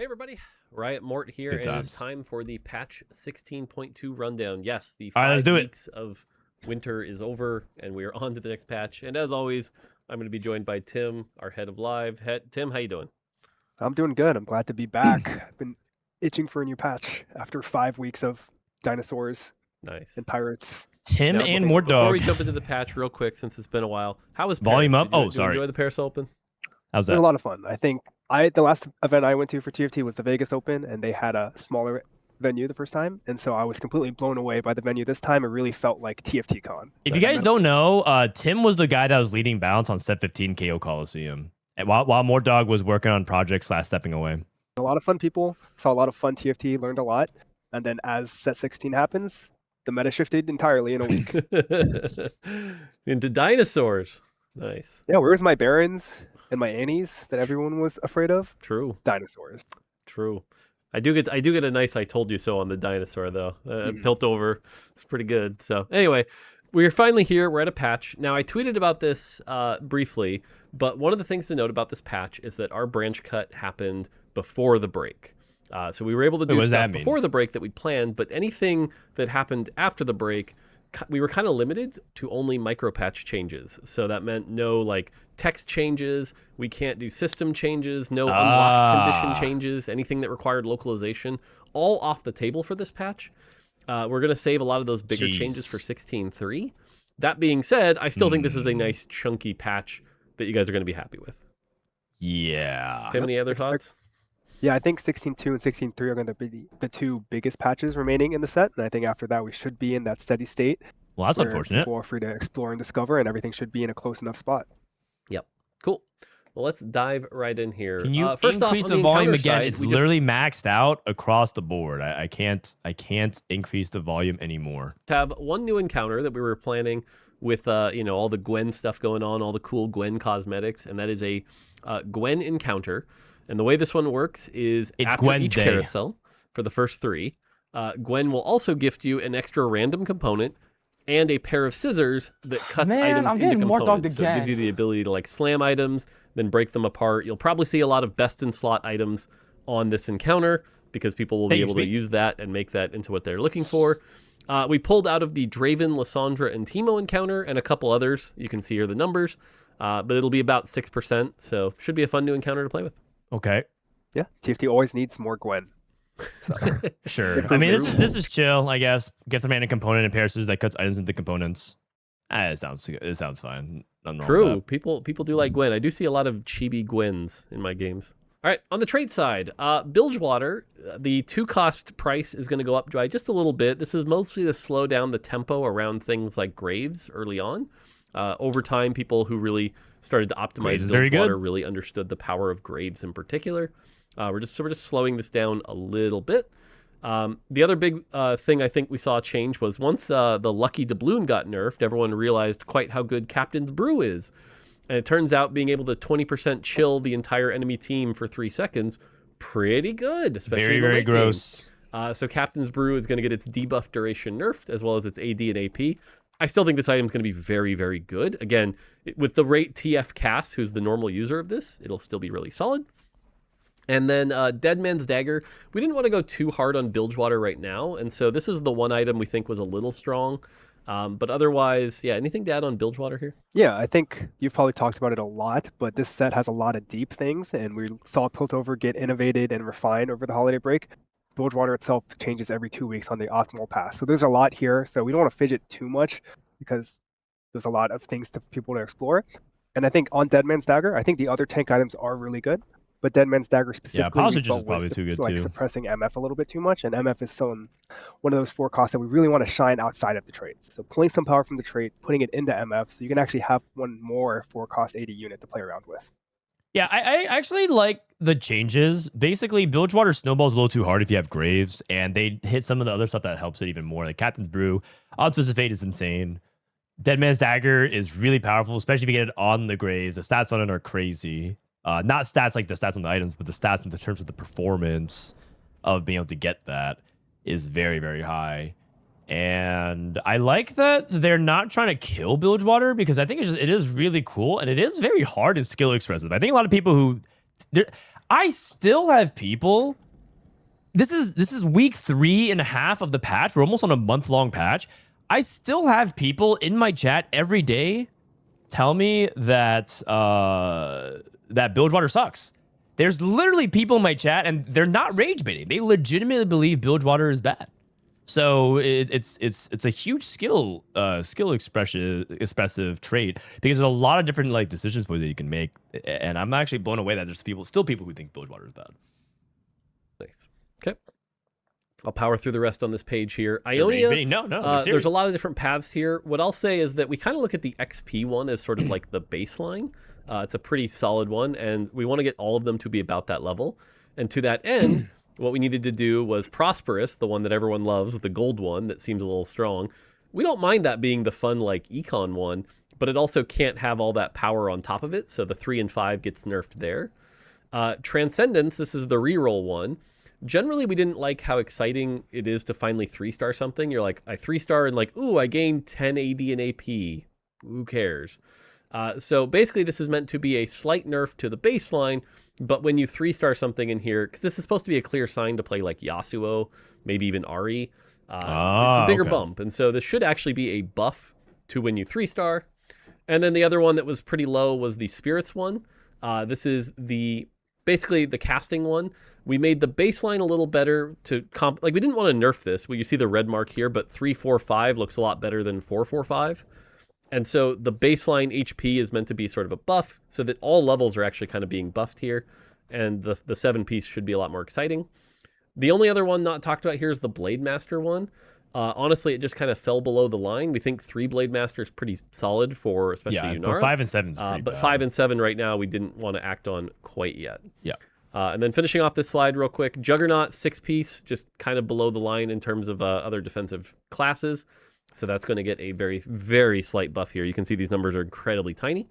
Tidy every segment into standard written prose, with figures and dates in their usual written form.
Hey everybody, Riot Mort here, and it's time for the patch 16.2 rundown. Yes, the 5 weeks of winter is over, and we are on to the next patch. And as always, I'm going to be joined by Tim, our head of live. Tim, how you doing? I'm doing good. I'm glad to be back. I've been itching for a new patch after 5 weeks of dinosaurs and pirates. Tim now, and more dog. Before we jump into the patch real quick, since it's been a while, how was Paris? Volume up? Did you sorry. enjoy the Paris Open? How's that? It was a lot of fun. I think the last event I went to for TFT was the Vegas Open, and they had a smaller venue the first time, and so I was completely blown away by the venue this time. It really felt like TFT Con. If you guys don't know, Tim was the guy that was leading bounce on Set 15 KO Coliseum, and while More Dog was working on projects / stepping away. A lot of fun people, saw a lot of fun TFT, learned a lot, and then as Set 16 happens, the meta shifted entirely in a week. Into dinosaurs. Nice. Yeah, where's my Barons and my Annies that everyone was afraid of? True. Dinosaurs. True. I do get a nice I told you so on the dinosaur though. Built over. It's pretty good. So anyway, we're finally here. We're at a patch. Now I tweeted about this briefly, but one of the things to note about this patch is that our branch cut happened before the break. So we were able to do stuff before the break that we planned, but anything that happened after the break, we were kind of limited to only micro patch changes. So that meant no like text changes. We can't do system changes, no unlock condition changes, anything that required localization, all off the table for this patch. We're going to save a lot of those bigger changes for 16.3. That being said, I still think this is a nice chunky patch that you guys are going to be happy with. Yeah. Do you have any other thoughts? Yeah, I think 16.2 and 16.3 are going to be the two biggest patches remaining in the set, and I think after that we should be in that steady state. Well, that's unfortunate. People are free to explore and discover, and everything should be in a close enough spot. Yep. Cool. Well, let's dive right in here. Can you first increase the volume again? It's literally maxed out across the board. I can't increase the volume anymore. Have one new encounter that we were planning with all the Gwen stuff going on, all the cool Gwen cosmetics, and that is a Gwen encounter. And the way this one works is after each carousel for the first 3, Gwen will also gift you an extra random component and a pair of scissors that cuts items into components. So it gives you the ability to like slam items, then break them apart. You'll probably see a lot of best in slot items on this encounter because people will be able to use that and make that into what they're looking for. We pulled out of the Draven, Lysandra, and Teemo encounter and a couple others. You can see here the numbers, but it'll be about 6%. So should be a fun new encounter to play with. Okay. Yeah, TFT always needs more Gwen. So. Sure. I mean, this is chill, I guess. Gift a random component and pair of scissors that cuts items into components. It sounds fine. True. People do like Gwen. I do see a lot of chibi Gwens in my games. All right, on the trait side, Bilgewater, the 2-cost price is going to go up by just a little bit. This is mostly to slow down the tempo around things like Graves early on. Over time, people who really started to optimize Bilgewater really understood the power of Graves in particular. We're just slowing this down a little bit. The other big thing I think we saw change was once the Lucky Doubloon got nerfed, everyone realized quite how good Captain's Brew is. And it turns out being able to 20% chill the entire enemy team for 3 seconds, pretty good, especially in the late gross. Game. So Captain's Brew is going to get its debuff duration nerfed, as well as its AD and AP. I still think this item is going to be very, very good. Again, with the rate TF Cass, who's the normal user of this, it'll still be really solid. And then Dead Man's Dagger. We didn't want to go too hard on Bilgewater right now, and so this is the one item we think was a little strong. But otherwise, yeah, anything to add on Bilgewater here? Yeah, I think you've probably talked about it a lot, but this set has a lot of deep things, and we saw Piltover get innovated and refined over the holiday break. Bilgewater itself changes every 2 weeks on the optimal path. So there's a lot here, so we don't want to fidget too much because there's a lot of things for people to explore. And I think on Dead Man's Dagger, I think the other tank items are really good, but Dead Man's Dagger specifically, Passage is probably too good too. Suppressing MF a little bit too much, and MF is still one of those 4 costs that we really want to shine outside of the traits. So pulling some power from the trait, putting it into MF, so you can actually have one more 4-cost 80 unit to play around with. Yeah, I actually like the changes. Basically, Bilgewater snowballs a little too hard if you have Graves, and they hit some of the other stuff that helps it even more. Like Captain's Brew, Odd Twisted Fate is insane. Dead Man's Dagger is really powerful, especially if you get it on the Graves. The stats on it are crazy. Not stats like the stats on the items, but the stats in terms of the performance of being able to get that is very, very high. And I like that they're not trying to kill Bilgewater because I think it is really cool and it is very hard and skill expressive. I think a lot of people who I still have people. This is week 3.5 of the patch. We're almost on a month-long patch. I still have people in my chat every day tell me that that Bilgewater sucks. There's literally people in my chat, and they're not rage baiting. They legitimately believe Bilgewater is bad. So it's a huge skill expressive trait, because there's a lot of different like decisions that you can make, and I'm actually blown away that there's still people who think Bilgewater is bad. Nice. Okay. I'll power through the rest on this page here. Ionia, no, there's a lot of different paths here. What I'll say is that we kind of look at the XP one as sort of like the baseline. It's a pretty solid one, and we want to get all of them to be about that level. And to that end, what we needed to do was Prosperous, the one that everyone loves, the gold one that seems a little strong. We don't mind that being the fun like Econ one, but it also can't have all that power on top of it, so the 3 and 5 gets nerfed there. Transcendence, this is the reroll one. Generally, we didn't like how exciting it is to finally 3-star something. You're like, I 3-star and like, ooh, I gained 10 AD and AP. Who cares? So basically, this is meant to be a slight nerf to the baseline, but when you 3-star something in here, because this is supposed to be a clear sign to play like Yasuo, maybe even Ahri, it's a bigger bump. And so this should actually be a buff to when you 3-star. And then the other one that was pretty low was the Spirits one. This is basically the casting one. We made the baseline a little better to like we didn't want to nerf this. Well, you see the red mark here, but 3-4-5 looks a lot better than 4-4-5. And so the baseline HP is meant to be sort of a buff, so that all levels are actually kind of being buffed here. And the 7-piece should be a lot more exciting. The only other one not talked about here is the Blade Master one. Honestly, it just kind of fell below the line. We think 3 Blade Master is pretty solid for especially Yunara. But 5 and 7 is pretty but bad. 5 and 7 right now we didn't want to act on quite yet. Yeah. And then finishing off this slide real quick, Juggernaut 6-piece, just kind of below the line in terms of other defensive classes. So that's going to get a very, very slight buff here. You can see these numbers are incredibly tiny.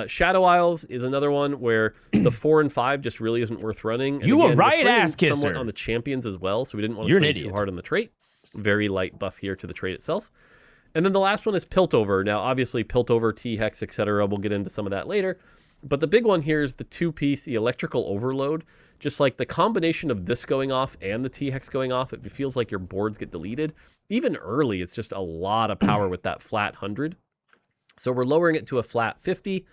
Shadow Isles is another one where the 4 and 5 just really isn't worth running. And you again, a riot ass kisser. Somewhat on the champions as well, so we didn't want to swing too hard on the trait. Very light buff here to the trait itself. And then the last one is Piltover. Now, obviously, Piltover, T-Hex, etc. We'll get into some of that later. But the big one here is the 2-piece, the Electrical Overload. Just like the combination of this going off and the T-Hex going off, it feels like your boards get deleted. Even early, it's just a lot of power with that flat 100. So we're lowering it to a flat 50.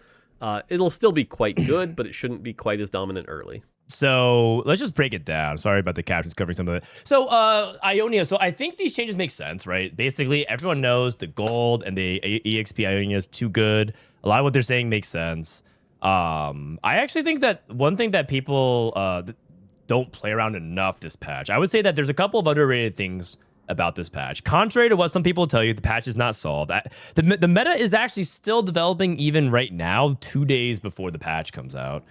It'll still be quite good, but it shouldn't be quite as dominant early. So let's just break it down. Sorry about the captions covering some of it. So Ionia, so I think these changes make sense, right? Basically, everyone knows the gold and the EXP Ionia is too good. A lot of what they're saying makes sense. I actually think that one thing that people don't play around enough this patch, I would say that there's a couple of underrated things about this patch. Contrary to what some people tell you, the patch is not solved. The meta is actually still developing even right now, 2 days before the patch comes out.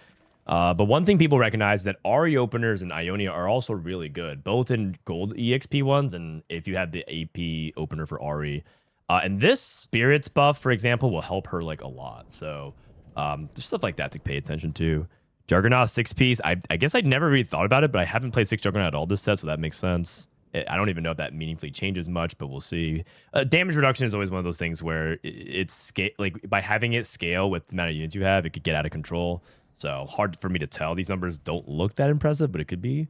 But one thing people recognize is that Ahri openers in Ionia are also really good, both in gold EXP ones and if you have the AP opener for Ahri. And this Spirits buff, for example, will help her like a lot. So there's stuff like that to pay attention to. Juggernaut 6-piece. I guess I'd never really thought about it, but I haven't played 6 Juggernaut at all this set, so that makes sense. I don't even know if that meaningfully changes much, but we'll see. Damage reduction is always one of those things where it's like by having it scale with the amount of units you have, it could get out of control. So hard for me to tell. These numbers don't look that impressive, but it could be.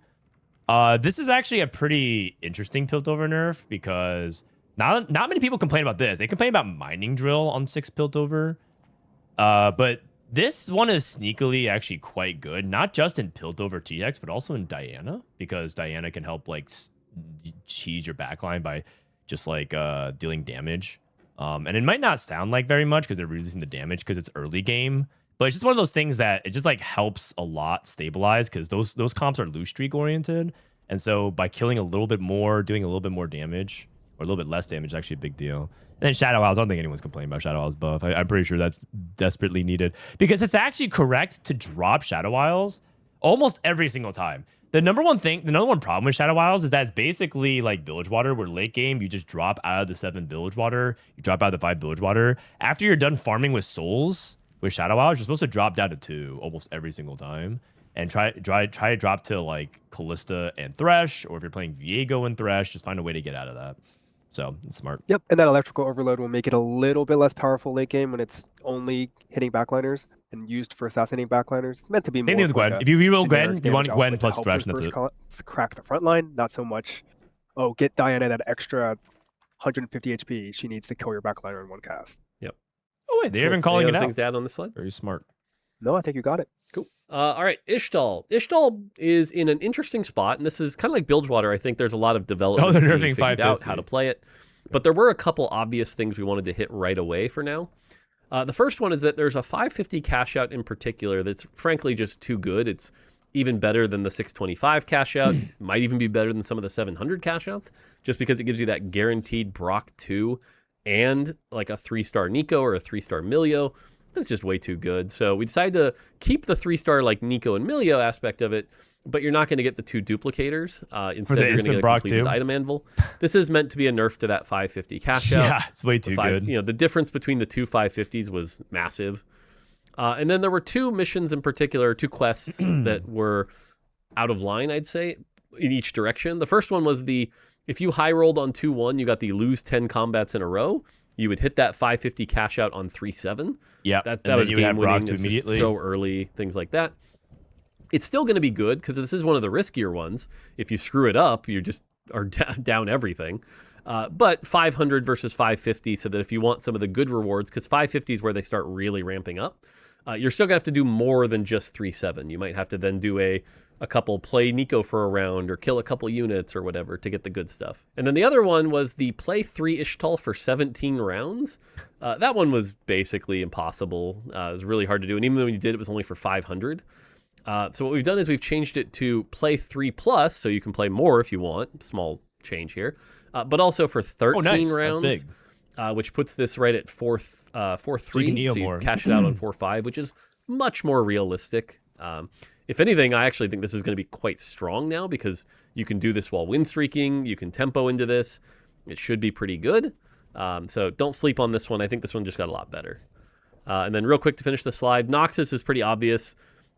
This is actually a pretty interesting Piltover nerf because not many people complain about this. They complain about Mining Drill on 6 Piltover. But this one is sneakily actually quite good, not just in Piltover TX, but also in Diana, because Diana can help like cheese your backline by just like dealing damage. And it might not sound like very much because they're reducing the damage because it's early game, but it's just one of those things that it just like helps a lot stabilize because those comps are loose streak oriented. And so by killing a little bit more, doing a little bit more damage or a little bit less damage is actually a big deal. And then Shadow Isles, I don't think anyone's complaining about Shadow Isles buff. I'm pretty sure that's desperately needed because it's actually correct to drop Shadow Isles almost every single time. The number one problem with Shadow Isles is that it's basically like Bilgewater, where late game you just drop out of the 7 Bilgewater, you drop out of the 5 Bilgewater. After you're done farming with souls with Shadow Isles, you're supposed to drop down to 2 almost every single time, and try to drop to like Callista and Thresh, or if you're playing Viego and Thresh, just find a way to get out of that. So it's smart. Yep, and that electrical overload will make it a little bit less powerful late game when it's only hitting backliners and used for assassinating backliners. It's meant to be Same more thing with of like Gwen. a If you reroll generic Gwen, you want damage Gwen output to plus help thresh, your and that's first it. crack the front line, not so much, oh, get Diana that extra 150 HP. She needs to kill your backliner in one cast. Oh wait, they're even Any calling it other out. things to add on this slide? Very smart. No, I think you got it. Cool. All right, Ishtal. Ishtal is in an interesting spot, and this is kind of like Bilgewater. I think there's a lot of development they're being nerfing figured out 550. how to play it. But there were a couple obvious things we wanted to hit right away for now. The first one is that there's a 550 cash out in particular that's frankly just too good. It's even better than the 625 cash out. Might even be better than some of the 700 cash outs, just because it gives you that guaranteed Brock 2 and like a 3-star Nico or a 3-star Milio. It's just way too good. So we decided to keep the 3-star like Nico and Milio aspect of it, but you're not going to get the 2 duplicators. Instead, you're going to get a Brock completed 2. item anvil. This is meant to be a nerf to that 550 cash out. Yeah, it's way too good. You know, the difference between the two 550s was massive. And then there were 2 missions in particular, 2 quests that were out of line, I'd say, in each direction. The first one was if you high rolled on 2-1, you got the lose 10 combats in a row. You would hit that 550 cash out on 3-7. Yeah, that was you game have Brock winning. to It's immediately. so early, things like that. It's still going to be good because this is one of the riskier ones. If you screw it up, you just are down everything. But 500 versus 550, so that if you want some of the good rewards, because 550 is where they start really ramping up, you're still going to have to do more than just 3-7. You might have to then do a couple play Nico for a round or kill a couple units or whatever to get the good stuff. And then the other one was the play 3 Ishtal for 17 rounds. That one was basically impossible. It was really hard to do. And even when you did, it was only for 500. So what we've done is we've changed it to play 3+, so you can play more if you want. Small change here. But also for 13 rounds. That's big. Which puts this right at 4-3. So you can kneel so you more. cash it out on 4-5, which is much more realistic. If anything, I actually think this is going to be quite strong now because you can do this while win streaking. You can tempo into this. It should be pretty good. So don't sleep on this one. I think this one just got a lot better. And then real quick to finish the slide, Noxus is pretty obvious.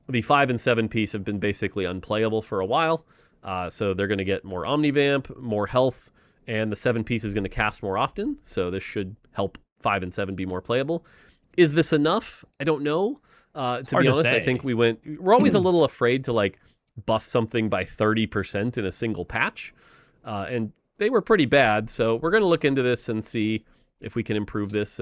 The 5 and 7 piece have been basically unplayable for a while. So they're going to get more Omnivamp, more health, and the 7 piece is going to cast more often. So this should help 5 and 7 be more playable. Is this enough? I don't know. To be honest, I think we're always a little afraid to like buff something by 30% in a single patch. And they were pretty bad. So we're going to look into this and see if we can improve this.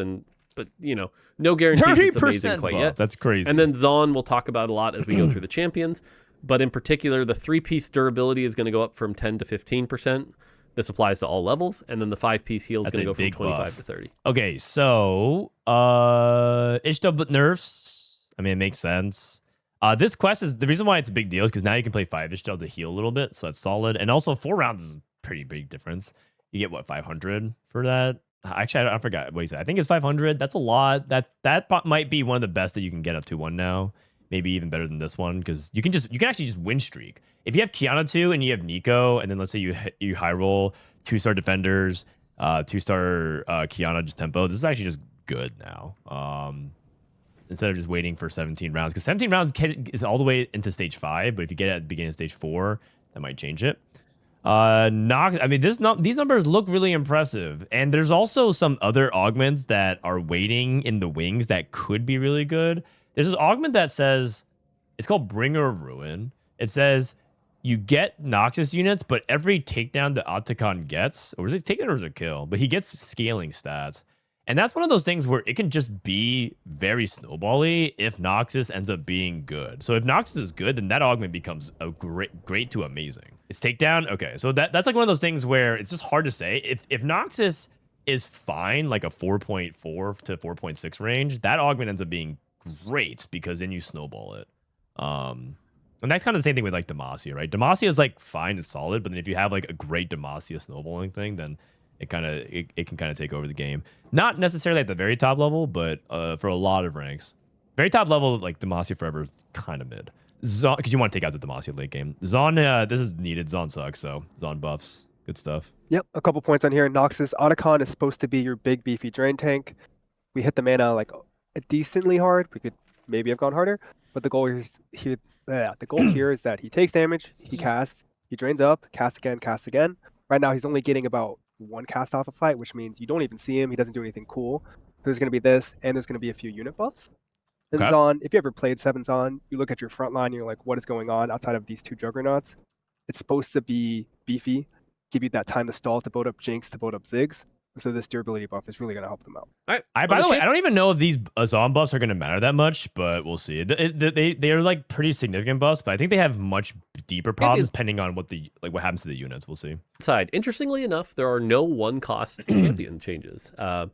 But you know, no guarantees it's amazing quite yet. That's crazy. And then Zon we'll talk about a lot as we go through the champions. But in particular, the 3-piece durability is going to go up from 10 to 15%. This applies to all levels. And then the 5-piece heal is going to go from 25 to 30. Okay, so Ishtal nerfs. I mean, it makes sense. This quest is the reason why it's a big deal is because now you can play 5 Ishtal to heal a little bit, so that's solid. And also 4 rounds is a pretty big difference. You get what, 500 for that? Actually, I forgot what he said. I think it's 500. That's a lot. That might be one of the best that you can get up to 1 now. Maybe even better than this one because you can actually just win streak. If you have Kiana 2 and you have Nico, and then let's say you high roll 2-star defenders, 2-star Kiana just tempo. This is actually just good now. Instead of just waiting for 17 rounds, because 17 rounds is all the way into stage 5, but if you get it at the beginning of stage 4, that might change it. I mean, these numbers look really impressive, and there's also some other augments that are waiting in the wings that could be really good. There's this augment that says it's called Bringer of Ruin. It says you get Noxus units, but every takedown that Otacon gets, or is it takedown or is it kill? But he gets scaling stats. And that's one of those things where it can just be very snowbally if Noxus ends up being good. So if Noxus is good, then that augment becomes a great to amazing. It's takedown. Okay, so that's like one of those things where it's just hard to say. If Noxus is fine, like a 4.4 to 4.6 range, that augment ends up being great because then you snowball it. And that's kind of the same thing with like Demacia, right? Demacia is like fine and solid, but then if you have like a great Demacia snowballing thing, then it can kind of take over the game. Not necessarily at the very top level, but for a lot of ranks. Very top level, like Demacia Forever is kind of mid. Zon, because you want to take out the Demacia late game. Zon, this is needed. Zon sucks, so Zon buffs. Good stuff. Yep, a couple points on here. Noxus Otacon is supposed to be your big beefy drain tank. We hit the mana like decently hard. We could maybe have gone harder, but the goal here is that he takes damage, he casts, he drains up, casts again. Right now he's only getting about one cast off a fight, which means you don't even see him. He doesn't do anything cool. There's going to be this, and there's going to be a few unit buffs. And Okay. Zon, if you ever played 7 Zon, you look at your front line, you're like, what is going on outside of these 2 juggernauts? It's supposed to be beefy, give you that time to stall, to build up Jinx, to build up Ziggs. So this durability buff is really going to help them out. All right. By the way, I don't even know if these Zon buffs are going to matter that much, but we'll see. They are like pretty significant buffs, but I think they have much deeper problems depending on what happens to the units. We'll see. Side. Interestingly enough, there are no 1-cost champion changes. I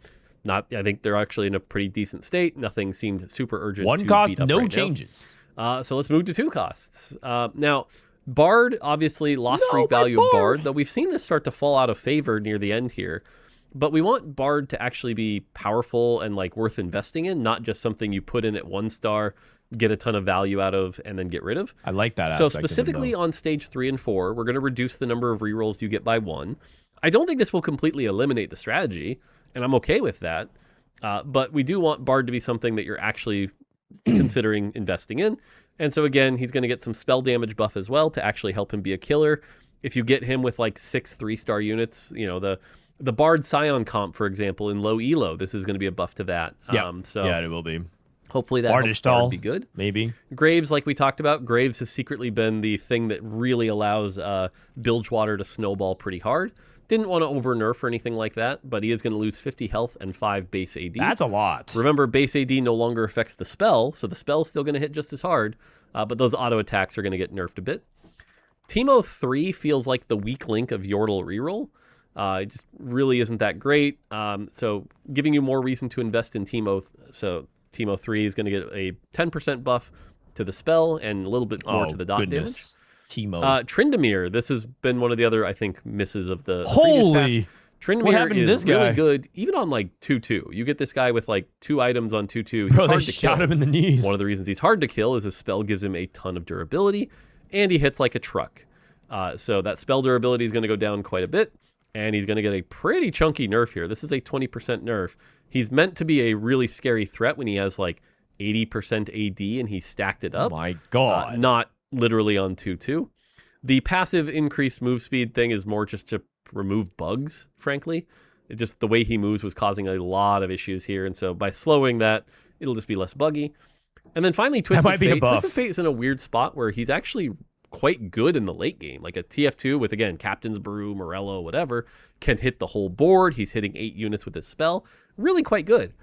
think they're actually in a pretty decent state. Nothing seemed super urgent. 1 to cost, beat up no right changes. So let's move to 2 costs. Now, Bard obviously lost streak value of Bard, though we've seen this start to fall out of favor near the end here. But we want Bard to actually be powerful and like worth investing in, not just something you put in at 1 star, get a ton of value out of, and then get rid of. I like that So aspect specifically of it, on stage 3 and 4, we're going to reduce the number of rerolls you get by 1. I don't think this will completely eliminate the strategy, and I'm okay with that. But we do want Bard to be something that you're actually considering investing in. And so again, he's going to get some spell damage buff as well to actually help him be a killer. If you get him with like 6 3-star units, you know, the Bard Scion comp, for example, in low elo, this is going to be a buff to that. Yeah, So yeah, it will be. Hopefully that helps Bard be good. Maybe. Graves, like we talked about, Graves has secretly been the thing that really allows Bilgewater to snowball pretty hard. Didn't want to over nerf or anything like that, but he is going to lose 50 health and 5 base AD. That's a lot. Remember, base AD no longer affects the spell, so the spell's still going to hit just as hard, but those auto attacks are going to get nerfed a bit. Teemo 3 feels like the weak link of Yordle reroll. It just really isn't that great. So giving you more reason to invest in Teemo. So Teemo 3 is going to get a 10% buff to the spell and a little bit more to the dot damage. Teemo. Tryndamere, this has been one of the other, I think, misses of the Holy! previous patch. Tryndamere What happened to is this guy? really good, even on like 2-2. You get this guy with like 2 items on 2-2. He's Bro, they hard to shot kill. him in the knees. One of the reasons he's hard to kill is his spell gives him a ton of durability, and he hits like a truck. So that spell durability is going to go down quite a bit, and he's going to get a pretty chunky nerf here. This is a 20% nerf. He's meant to be a really scary threat when he has like 80% AD and he stacked it up. Oh my God. Not literally on 2-2. The passive increased move speed thing is more just to remove bugs, frankly. It just the way he moves was causing a lot of issues here, and so by slowing that, it'll just be less buggy. And then finally, Twisted might be a Fate. buff. Twisted Fate is in a weird spot where he's actually quite good in the late game. Like a TF2 with, again, Captain's Brew, Morello, whatever, can hit the whole board. He's hitting 8 units with his spell. Really quite good.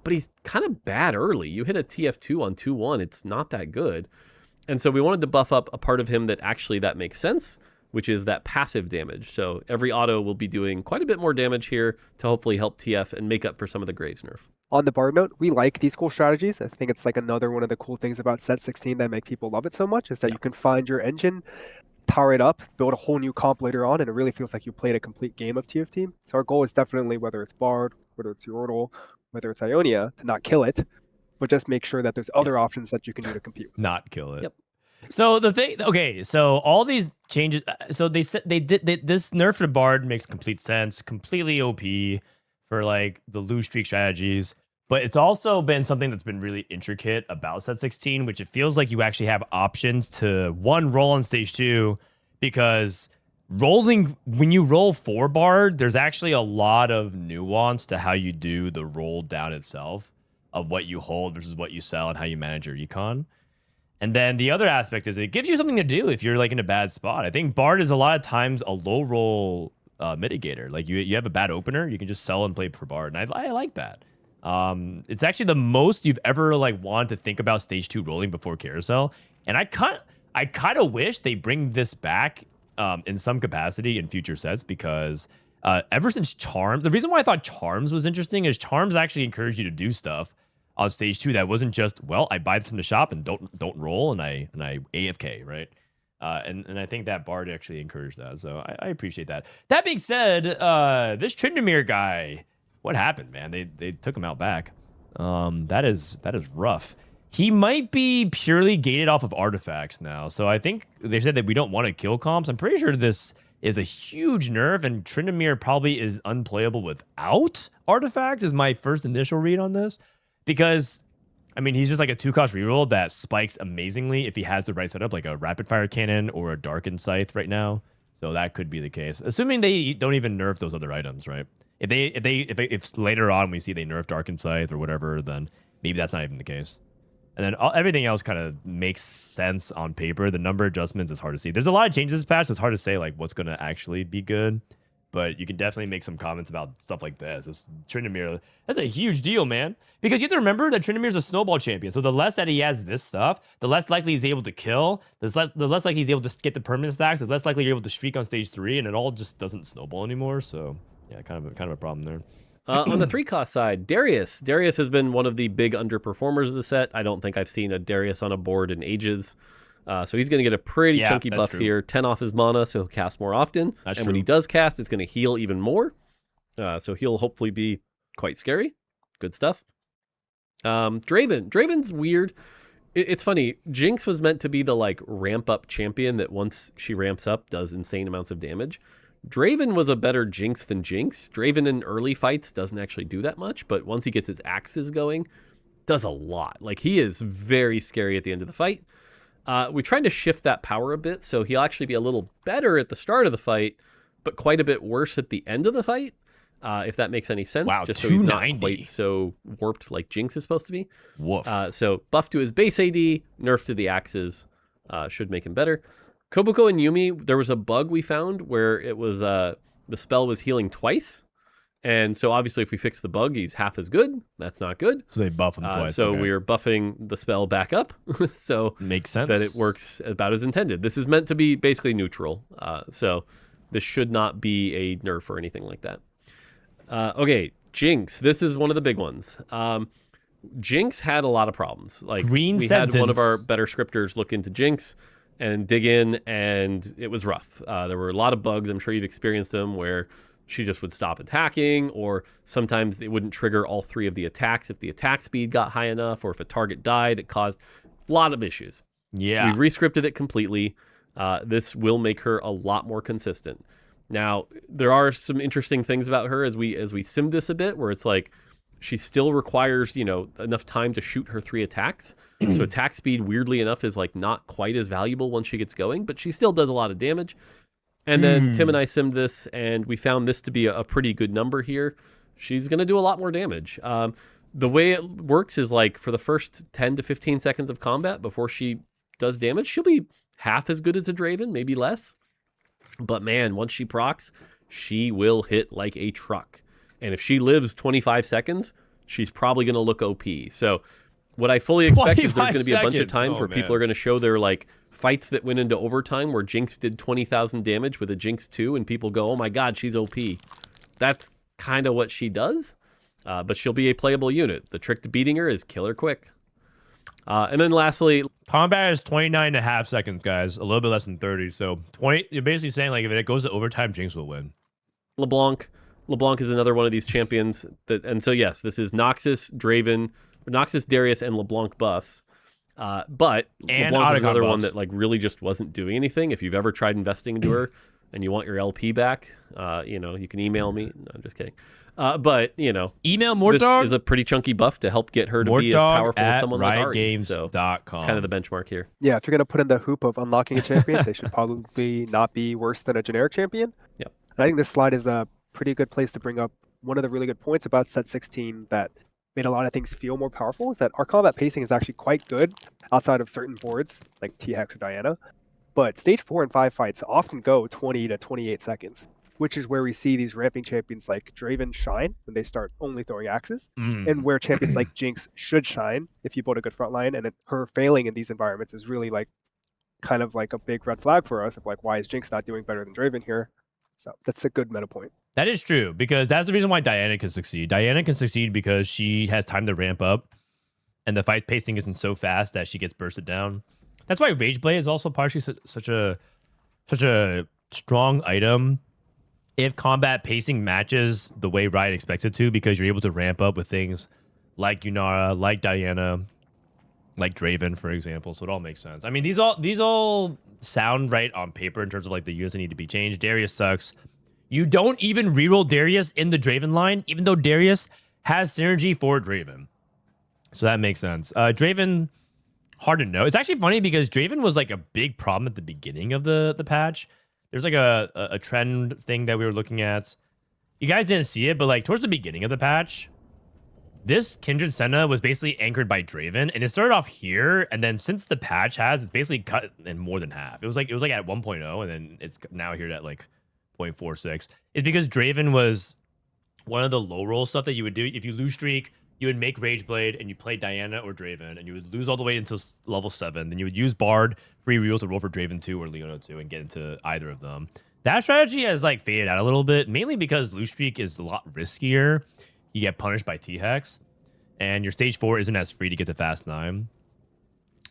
But he's kind of bad early. You hit a TF2 on 2-1, it's not that good. And so we wanted to buff up a part of him that actually that makes sense, which is that passive damage. So every auto will be doing quite a bit more damage here to hopefully help TF and make up for some of the Graves nerf. On the Bard note, we like these cool strategies. I think it's like another one of the cool things about set 16 that make people love it so much is that you can find your engine, power it up, build a whole new comp later on, and it really feels like you played a complete game of TFT. So our goal is definitely, whether it's Bard, whether it's Yordle, whether it's Ionia, to not kill it, but just make sure that there's other options that you can do to compete with. Not kill it. Yep. So the thing, okay, so all these changes, so they said this nerf to Bard makes complete sense, completely OP for like the lose streak strategies, but it's also been something that's been really intricate about set 16, which it feels like you actually have options to roll on stage 2, because when you roll 4 Bard, there's actually a lot of nuance to how you do the roll down itself of what you hold versus what you sell and how you manage your econ. And then the other aspect is it gives you something to do if you're like in a bad spot. I think Bard is a lot of times a low roll mitigator. Like you have a bad opener, you can just sell and play for Bard, and I like that. It's actually the most you've ever like wanted to think about stage 2 rolling before carousel, and I kind of wish they bring this back in some capacity in future sets, because ever since Charms, the reason why I thought Charms was interesting is Charms actually encouraged you to do stuff on stage 2 that wasn't just, well, I buy this from the shop and don't roll and I AFK, right? And I think that Bard actually encouraged that, so I appreciate that. That being said, this Tryndamere guy, what happened, man? They took him out back. That is rough. He might be purely gated off of artifacts now, so I think they said that we don't want to kill comps. I'm pretty sure this is a huge nerf, and Tryndamere probably is unplayable without artifacts, is my first initial read on this. Because, I mean, he's just like a 2-cost reroll that spikes amazingly if he has the right setup, like a rapid fire cannon or a darkened scythe right now. So that could be the case, assuming they don't even nerf those other items, right? If later on we see they nerf Dark and Scythe or whatever, then maybe that's not even the case. And then everything else kind of makes sense on paper. The number adjustments is hard to see. There's a lot of changes this patch, so it's hard to say like what's going to actually be good. But you can definitely make some comments about stuff like this. This Tryndamere, that's a huge deal, man. Because you have to remember that Tryndamere's a snowball champion. So the less that he has this stuff, the less likely he's able to kill. The less likely he's able to get the permanent stacks. The less likely you're able to streak on stage 3, and it all just doesn't snowball anymore. So yeah, kind of a problem there. On the 3-cost side, Darius. Darius has been one of the big underperformers of the set. I don't think I've seen a Darius on a board in ages. So he's going to get a pretty chunky buff here. 10 off his mana, so he'll cast more often. That's and true. when he does cast, it's going to heal even more. So he'll hopefully be quite scary. Good stuff. Draven. Draven's weird. It's funny. Jinx was meant to be the like ramp up champion that once she ramps up does insane amounts of damage. Draven was a better Jinx than Jinx. Draven in early fights doesn't actually do that much, but once he gets his axes going, does a lot. Like, he is very scary at the end of the fight. We tried to shift that power a bit, so he'll actually be a little better at the start of the fight, but quite a bit worse at the end of the fight, if that makes any sense. Wow, just so he's not 290. quite so warped like Jinx is supposed to be. Woof. So buff to his base AD, nerf to the axes, should make him better. Kobuko and Yumi, there was a bug we found where it was the spell was healing twice. And so obviously if we fix the bug, he's half as good. That's not good. So they buff him twice. So okay. we're buffing the spell back up. So Makes sense. that it works about as intended. This is meant to be basically neutral. So this should not be a nerf or anything like that. Okay, Jinx. This is one of the big ones. Jinx had a lot of problems. Like, Green we sentence. had one of our better scripters look into Jinx and dig in, and it was rough. There were a lot of bugs. I'm sure you've experienced them where she just would stop attacking, or sometimes it wouldn't trigger all 3 of the attacks if the attack speed got high enough, or if a target died, it caused a lot of issues. Yeah. We've rescripted it completely. This will make her a lot more consistent. Now, there are some interesting things about her as we sim this a bit, where it's like she still requires, enough time to shoot her 3 attacks. So attack speed, weirdly enough, is like not quite as valuable once she gets going, but she still does a lot of damage. And then Tim and I simmed this, and we found this to be a pretty good number here. She's going to do a lot more damage. The way it works is like for the first 10 to 15 seconds of combat before she does damage, she'll be half as good as a Draven, maybe less. But man, once she procs, she will hit like a truck. And if she lives 25 seconds, she's probably going to look OP. So what I fully expect is there's going to be a bunch of times where people are going to show their like fights that went into overtime where Jinx did 20,000 damage with a Jinx 2, and people go, oh my god, she's OP. That's kind of what she does, but she'll be a playable unit. The trick to beating her is kill her quick. And then lastly, Combat is 29.5 seconds, guys. A little bit less than 30. So 20. You're basically saying like if it goes to overtime, Jinx will win. LeBlanc. LeBlanc is another one of these champions. And so yes, this is Noxus, Draven, Noxus, Darius, and LeBlanc buffs. But And LeBlanc is Otacon another one buffs. that like really just wasn't doing anything. If you've ever tried investing into her and you want your LP back, you can email me. No, I'm just kidding. But Email this Mortdog is a pretty chunky buff to help get her to be as powerful as someone like Ari. So it's kind of the benchmark here. Yeah, if you're going to put in the hoop of unlocking a champion, they should probably not be worse than a generic champion. Yep. And I think this slide is a pretty good place to bring up one of the really good points about set 16 that made a lot of things feel more powerful, is that our combat pacing is actually quite good outside of certain boards like T-Hex or Diana. But stage 4 and 5 fights often go 20 to 28 seconds, which is where we see these ramping champions like Draven shine when they start only throwing axes, and where champions like Jinx should shine if you build a good front line. And her failing in these environments is really like kind of like a big red flag for us of like, why is Jinx not doing better than Draven here? So that's a good meta point. That is true, because that's the reason why Diana can succeed. Diana can succeed because she has time to ramp up, and the fight pacing isn't so fast that she gets bursted down. That's why Rage Blade is also partially such a strong item if combat pacing matches the way Riot expects it to, because you're able to ramp up with things like Yunara, like Diana, like Draven, for example. So it all makes sense. I mean, these all sound right on paper in terms of like the units that need to be changed. Darius sucks. You don't even reroll Darius in the Draven line, even though Darius has synergy for Draven. So that makes sense. Draven, hard to know. It's actually funny because Draven was like a big problem at the beginning of the patch. there's like a trend thing that we were looking at. You guys didn't see it, but like towards the beginning of the patch, this Kindred Senna was basically anchored by Draven, and it started off here, and then since the patch it's basically cut in more than half. It was like at 1.0, and then it's now here at like 0.46. It's because Draven was one of the low roll stuff that you would do if you lose streak. You would make Rageblade and you play Diana or Draven, and you would lose all the way until level 7. Then you would use Bard free reels to roll for Draven 2 or Leona 2 and get into either of them. That strategy has like faded out a little bit, mainly because lose streak is a lot riskier. You get punished by T-Hex, and your stage 4 isn't as free to get to fast 9.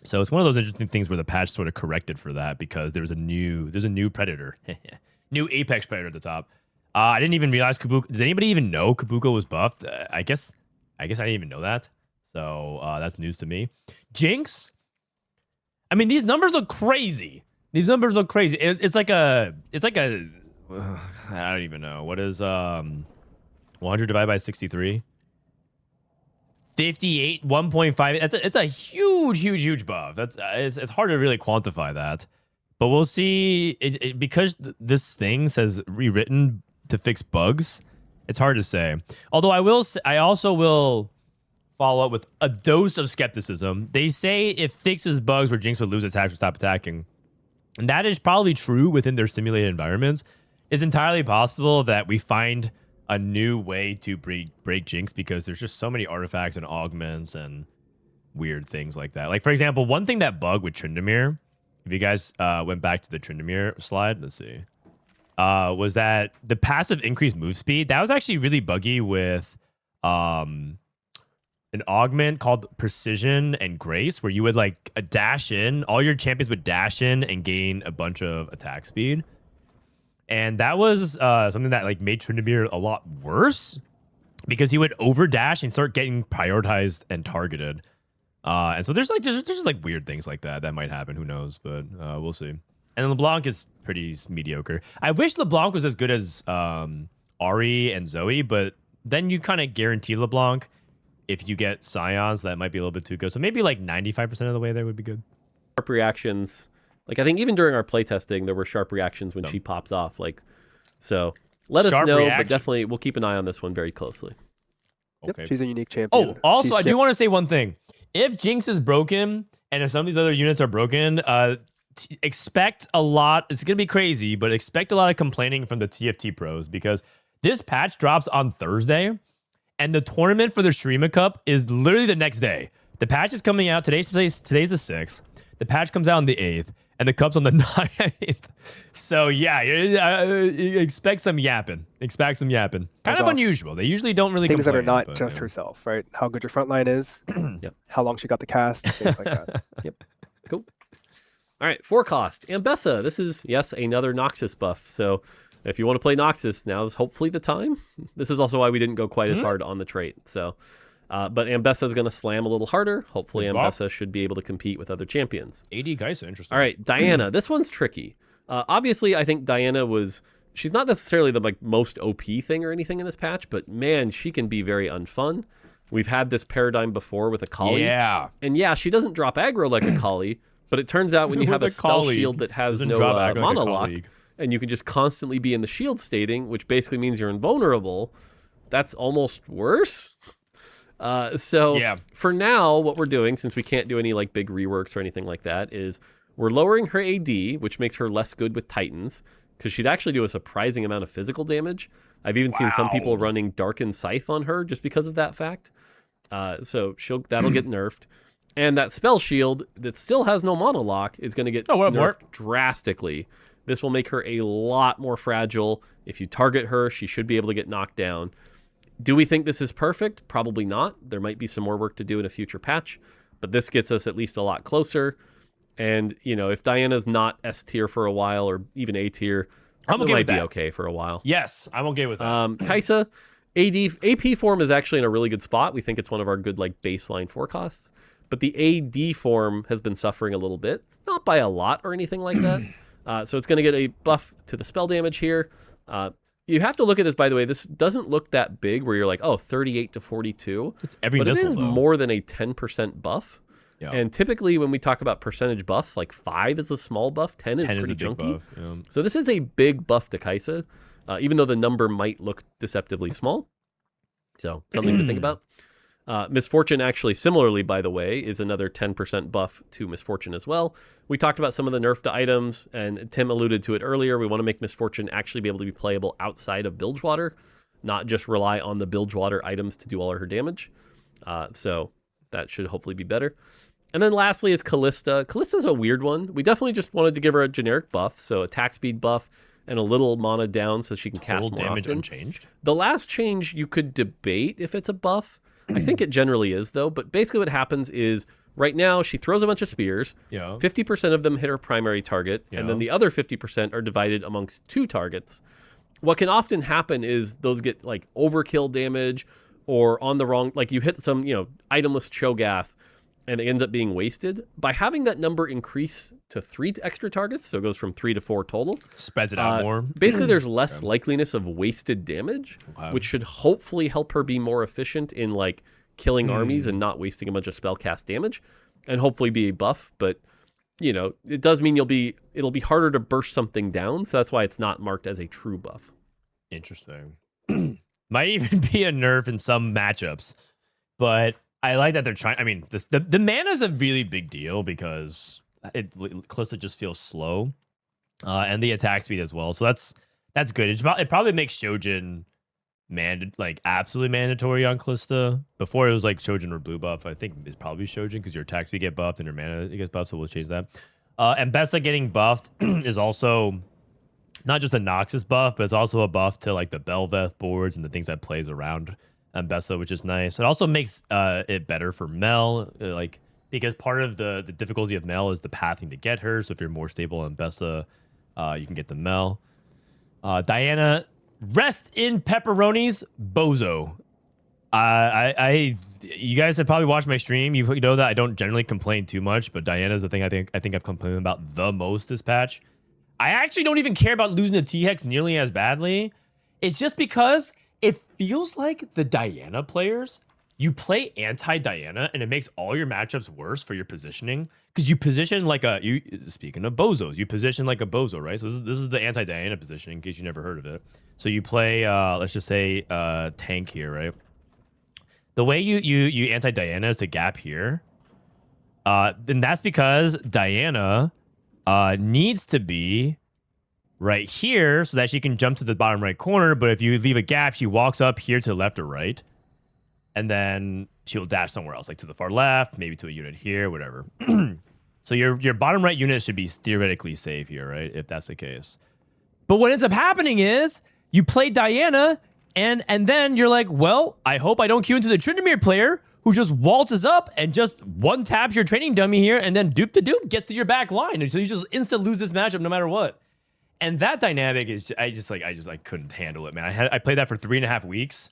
So it's one of those interesting things where the patch sort of corrected for that because there's a new predator, new Apex predator at the top. I didn't even realize Kabuka. Does anybody even know Kabuka was buffed? I guess I didn't even know that. So that's news to me. Jinx. I mean, these numbers look crazy. It's like a I don't even know. What is 100 divided by 63? 58, 1.5. It's a huge buff. It's hard to really quantify that. But we'll see. Because this thing says rewritten to fix bugs, it's hard to say. Although I also will follow up with a dose of skepticism. They say it fixes bugs where Jinx would lose attacks or stop attacking. And that is probably true within their simulated environments. It's entirely possible that we find a new way to break Jinx because there's just so many artifacts and augments and weird things like that. Like, for example, one thing that bugged with Tryndamere, if you guys went back to the Tryndamere slide, let's see, was that the passive increased move speed. That was actually really buggy with an augment called Precision and Grace, where you would like dash in. All your champions would dash in and gain a bunch of attack speed. And that was something that like made Tryndamere a lot worse because he would overdash and start getting prioritized and targeted. And so there's just like weird things like that might happen. Who knows? But we'll see. And LeBlanc is pretty mediocre. I wish LeBlanc was as good as Ahri and Zoe, but then you kind of guarantee LeBlanc if you get Scions, that might be a little bit too good. So maybe like 95% of the way there would be good. Sharp reactions. Like I think even during our playtesting, there were sharp reactions when she pops off. Like, so let us know, but definitely we'll keep an eye on this one very closely. Okay. Yep, she's a unique champion. Oh, also, I do want to say one thing. If Jinx is broken, and if some of these other units are broken, expect a lot. It's going to be crazy, but expect a lot of complaining from the TFT pros because this patch drops on Thursday, and the tournament for the Shurima Cup is literally the next day. The patch is coming out. Today's the 6th. The patch comes out on the 8th, and the cup's on the 9th. So, yeah, expect some yapping. Kind of unusual. They usually don't really things complain. Things that are not just herself, right? How good your front line is, yep. How long she got the cast, things like that. Yep. Cool. All right, forecast. Ambessa. This is, yes, another Noxus buff. So if you want to play Noxus, now is hopefully the time. This is also why we didn't go quite as hard on the trait. So, but Ambessa is going to slam a little harder. Hopefully Ambessa should be able to compete with other champions. AD guys are interesting. All right, Diana. This one's tricky. Obviously, I think Diana she's not necessarily the like most OP thing or anything in this patch, but man, she can be very unfun. We've had this paradigm before with Akali. Yeah. And yeah, she doesn't drop aggro like Akali, but it turns out when you have a spell shield that has no mana lock, and you can just constantly be in the shield stating, which basically means you're invulnerable, that's almost worse. For now, what we're doing, since we can't do any like big reworks or anything like that, is we're lowering her AD, which makes her less good with Titans, because she'd actually do a surprising amount of physical damage. I've even seen some people running Darkened Scythe on her just because of that fact. So that'll get nerfed. And that spell shield that still has no mana lock is going to get nerfed drastically. This will make her a lot more fragile. If you target her, she should be able to get knocked down. Do we think this is perfect? Probably not. There might be some more work to do in a future patch, but this gets us at least a lot closer. And, you know, if Diana's not S tier for a while or even A tier, I'm okay with that. Might be okay for a while. Yes, I'm okay with that. Kai'Sa, AP form is actually in a really good spot. We think it's one of our good like baseline forecasts. But the AD form has been suffering a little bit. Not by a lot or anything like that. So it's going to get a buff to the spell damage here. You have to look at this, by the way. This doesn't look that big where you're like, oh, 38 to 42. It's every but missile, it is more than a 10% buff. Yeah. And typically when we talk about percentage buffs, like 5 is a small buff, 10 is 10 pretty is a big chunky. buff. Yeah. So this is a big buff to Kai'Sa, even though the number might look deceptively small. So something to think about. Misfortune actually, similarly, by the way, is another 10% buff to Misfortune as well. We talked about some of the nerf to items, and Tim alluded to it earlier. We want to make Misfortune actually be able to be playable outside of Bilgewater, not just rely on the Bilgewater items to do all of her damage. So that should hopefully be better. And then lastly is Callista. Callista's a weird one. We definitely just wanted to give her a generic buff, so attack speed buff and a little mana down so she can cast more damage often. unchanged. The last change you could debate if it's a buff. I think it generally is, though. But basically what happens is right now she throws a bunch of spears. Yeah. 50% of them hit her primary target, and then the other 50% are divided amongst 2 targets. What can often happen is those get like overkill damage or on the wrong, like you hit some, itemless Cho'Gath and it ends up being wasted. By having that number increase to 3 extra targets, so it goes from 3 to 4 total. Spreads it out more. Basically, there's less likeliness of wasted damage, which should hopefully help her be more efficient in like killing armies and not wasting a bunch of spellcast damage, and hopefully be a buff. But it does mean it'll be harder to burst something down, so that's why it's not marked as a true buff. Interesting. Might even be a nerf in some matchups, but I like that they're trying. I mean, the mana is a really big deal because Callista just feels slow, and the attack speed as well. So that's good. It probably makes Shojin absolutely mandatory on Callista. Before it was like Shojin or blue buff. I think it's probably Shojin because your attack speed get buffed and your mana gets buffed. So we'll change that. And Bessa getting buffed is also not just a Noxus buff, but it's also a buff to like the Belveth boards and the things that plays around Bessa, which is nice. It also makes it better for Mel, because part of the difficulty of Mel is the pathing to get her. So if you're more stable on Bessa, you can get the Mel. Diana, rest in pepperonis, bozo. You guys have probably watched my stream. You know that I don't generally complain too much, but Diana's the thing I think I've complained about the most this patch. I actually don't even care about losing to T-Hex nearly as badly. It's just because it feels like the Diana players, you play anti-Diana and it makes all your matchups worse for your positioning because you position like speaking of bozos, you position like a bozo, right? So this is the anti-Diana position in case you never heard of it. So you play, let's just say tank here, right? The way you anti-Diana is to gap here. And that's because Diana needs to be right here so that she can jump to the bottom right corner. But if you leave a gap, she walks up here to the left or right. And then she'll dash somewhere else, like to the far left, maybe to a unit here, whatever. So your bottom right unit should be theoretically safe here, right? If that's the case. But what ends up happening is you play Diana and then you're like, well, I hope I don't queue into the Tryndamere player who just waltzes up and just one taps your training dummy here and then dupe to dupe gets to your back line. And so you just instant lose this matchup no matter what. And that dynamic is, I couldn't handle it, man. I played that for 3.5 weeks.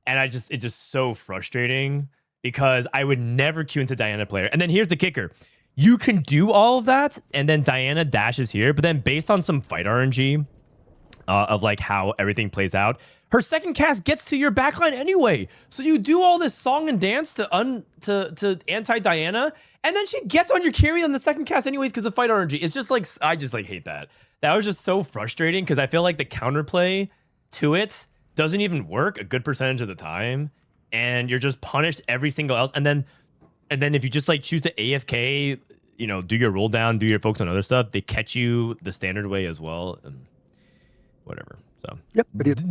And it's just so frustrating because I would never queue into Diana player. And then here's the kicker. You can do all of that, and then Diana dashes here, but then based on some fight RNG of like how everything plays out, her second cast gets to your backline anyway. So you do all this song and dance to anti-Diana, and then she gets on your carry on the second cast anyways because of fight RNG. It's just like, I just like hate that. That was just so frustrating because I feel like the counterplay to it doesn't even work a good percentage of the time, and you're just punished every single else. And then if you just like choose to AFK, do your roll down, do your focus on other stuff, they catch you the standard way as well, and whatever. So yep,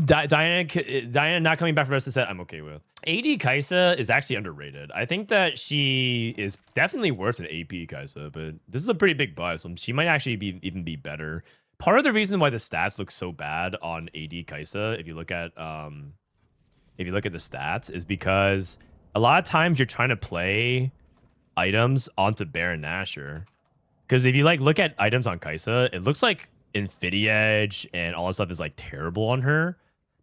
Diana not coming back for the rest of the set, I'm okay with. AD Kai'Sa is actually underrated. I think that she is definitely worse than AP Kai'Sa, but this is a pretty big buff, so she might actually even be better. Part of the reason why the stats look so bad on AD Kai'Sa, if you look at the stats, is because a lot of times you're trying to play items onto Baron Nashor. Because if you look at items on Kai'Sa, it looks like Infinity Edge and all that stuff is like terrible on her.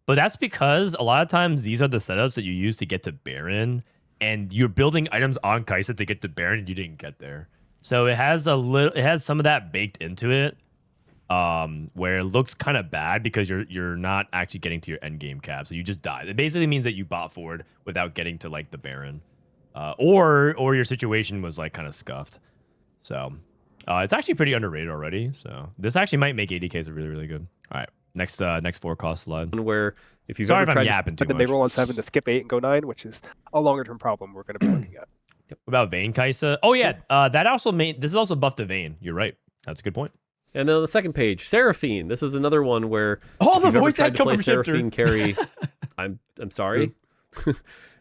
But that's because a lot of times these are the setups that you use to get to Baron, and you're building items on Kai'Sa to get to Baron and you didn't get there. So it has some of that baked into it. Where it looks kind of bad because you're not actually getting to your end game cap, so you just die. It basically means that you bot forward without getting to like the Baron. or your situation was like kind of scuffed. So it's actually pretty underrated already. So this actually might make ADKs really, really good. All right, next 4-cost slide. Where if you've Sorry ever if I'm tried yapping too But then much. they roll on 7 to skip 8 and go 9, which is a longer term problem we're going to be looking at. What about Vayne Kaisa? Oh yeah, that also made this is also buffed to Vayne. You're right. That's a good point. And then on the second page, Seraphine. This is another one where All if the you've ever voice tried acts to come play from Shifter. Seraphine carry. I'm sorry.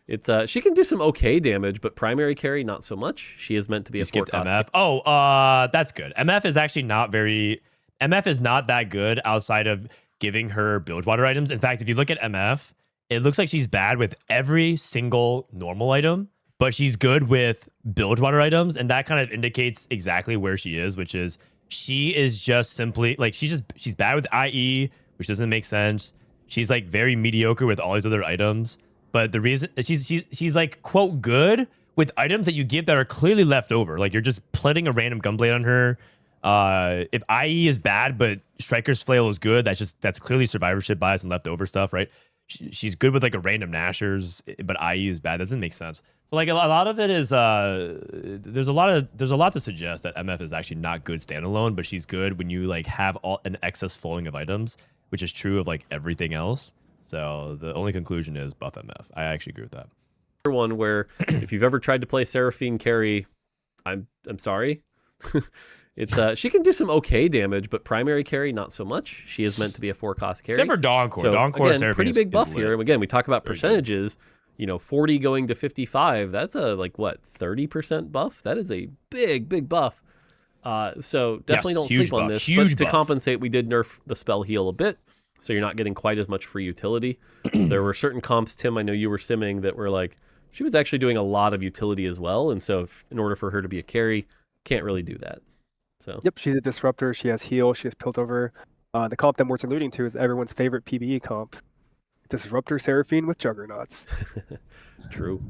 It's she can do some okay damage, but primary carry not so much. She is meant to be You a skipped 4-cost. MF. Oh, that's good. MF is actually not very. MF is not that good outside of giving her Bilgewater items. In fact, if you look at MF, it looks like she's bad with every single normal item, but she's good with Bilgewater items, and that kind of indicates exactly where she is, which is she is just simply like she's bad with IE, which doesn't make sense. She's like very mediocre with all these other items, but the reason she's like quote good with items that you give that are clearly left over. Like you're just putting a random Gunblade on her. If IE is bad but Striker's Flail is good, that's clearly survivorship bias and leftover stuff, right? She's good with like a random Nashers, but IE is bad. That doesn't make sense. So like a lot of it is there's a lot to suggest that MF is actually not good standalone, but she's good when you like have an excess flowing of items, which is true of like everything else. So the only conclusion is buff MF. I actually agree with that. One where if you've ever tried to play Seraphine carry, I'm sorry. It's she can do some okay damage, but primary carry not so much. She is meant to be a 4-cost carry. Except for Dawncore. So Dawncore again, pretty big buff here. And again, we talk about percentages. You know, 40 going to 55. That's a like what 30% buff. That is a big buff. So definitely don't sleep on this. But to compensate, we did nerf the spell heal a bit, so you're not getting quite as much free utility. There were certain comps, Tim, I know you were simming, that were like she was actually doing a lot of utility as well, and so in order for her to be a carry, can't really do that. So Yep, she's a disruptor. She has heal. She has Piltover. The comp that Mort's alluding to is everyone's favorite PBE comp. Disruptor Seraphine with Juggernauts. True.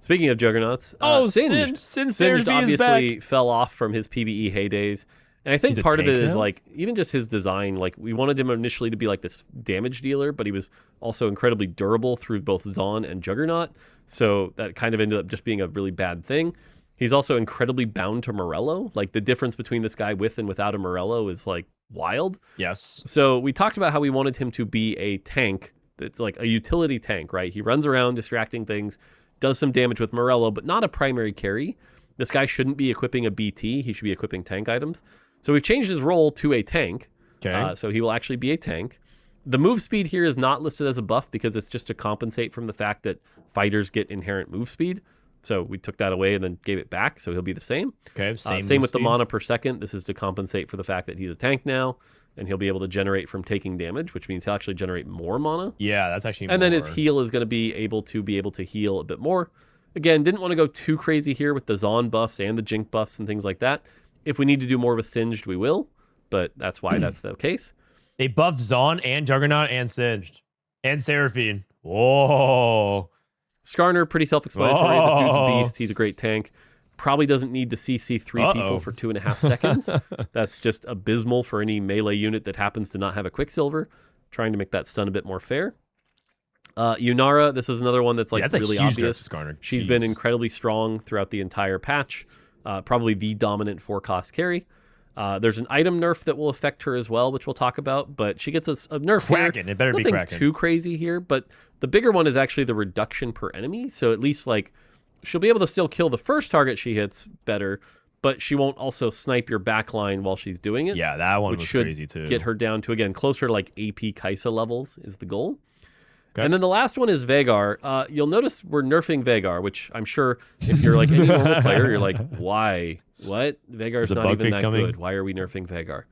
Speaking of Juggernauts, Singed obviously fell off from his PBE heydays. And I think part of it is like even just his design. Like we wanted him initially to be like this damage dealer, but he was also incredibly durable through both Zaun and Juggernaut. So that kind of ended up just being a really bad thing. He's also incredibly bound to Morello. Like the difference between this guy with and without a Morello is like wild. Yes. So we talked about how we wanted him to be a tank. It's like a utility tank, right? He runs around distracting things, does some damage with Morello, but not a primary carry. This guy shouldn't be equipping a BT. He should be equipping tank items. So we've changed his role to a tank. Okay. So he will actually be a tank. The move speed here is not listed as a buff because it's just to compensate from the fact that fighters get inherent move speed. So we took that away and then gave it back, so he'll be the same. Okay, same with the mana per second. This is to compensate for the fact that he's a tank now, and he'll be able to generate from taking damage, which means he'll actually generate more mana. Yeah, that's actually And then his heal is going to be able to heal a bit more. Again, didn't want to go too crazy here with the Zaun buffs and the Jink buffs and things like that. If we need to do more with Singed, we will, but that's why that's the case. They buffed Zaun and Juggernaut and Singed and Seraphine. Whoa. Skarner, pretty self-explanatory. This dude's a beast. He's a great tank. Probably doesn't need to CC 3 people for 2.5 seconds. That's just abysmal for any melee unit that happens to not have a Quicksilver. Trying to make that stun a bit more fair. Yunara, this is another one that's like that's really a huge obvious. She's been incredibly strong throughout the entire patch. Probably the dominant 4-cost carry. There's an item nerf that will affect her as well, which we'll talk about, but she gets a nerf Kraken. here. It better be Nothing Kraken. too crazy here, but the bigger one is actually the reduction per enemy. So at least like she'll be able to still kill the first target she hits better, but she won't also snipe your backline while she's doing it. Yeah, that one which was should crazy too. Get her down to, again, closer to like AP Kaisa levels is the goal. Okay. And then the last one is Veigar. You'll notice we're nerfing Veigar, which I'm sure if you're like any normal player, you're like, why? What? Veigar's not even that good. Why are we nerfing Veigar?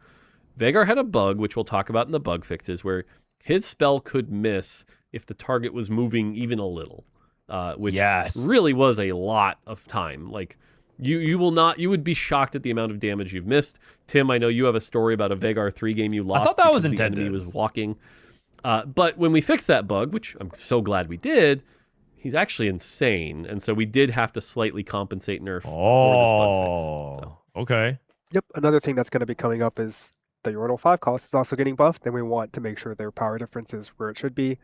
Veigar had a bug, which we'll talk about in the bug fixes, where his spell could miss if the target was moving even a little, which really was a lot of time. Like you would be shocked at the amount of damage you've missed. Tim, I know you have a story about a Veigar 3 game you lost. I thought that was intended. The enemy was walking. But when we fixed that bug, which I'm so glad we did, he's actually insane. And so we did have to slightly compensate nerf for this bug fix. So. Okay. Yep, another thing that's going to be coming up is the Yordle 5 cost is also getting buffed, and we want to make sure their power difference is where it should be.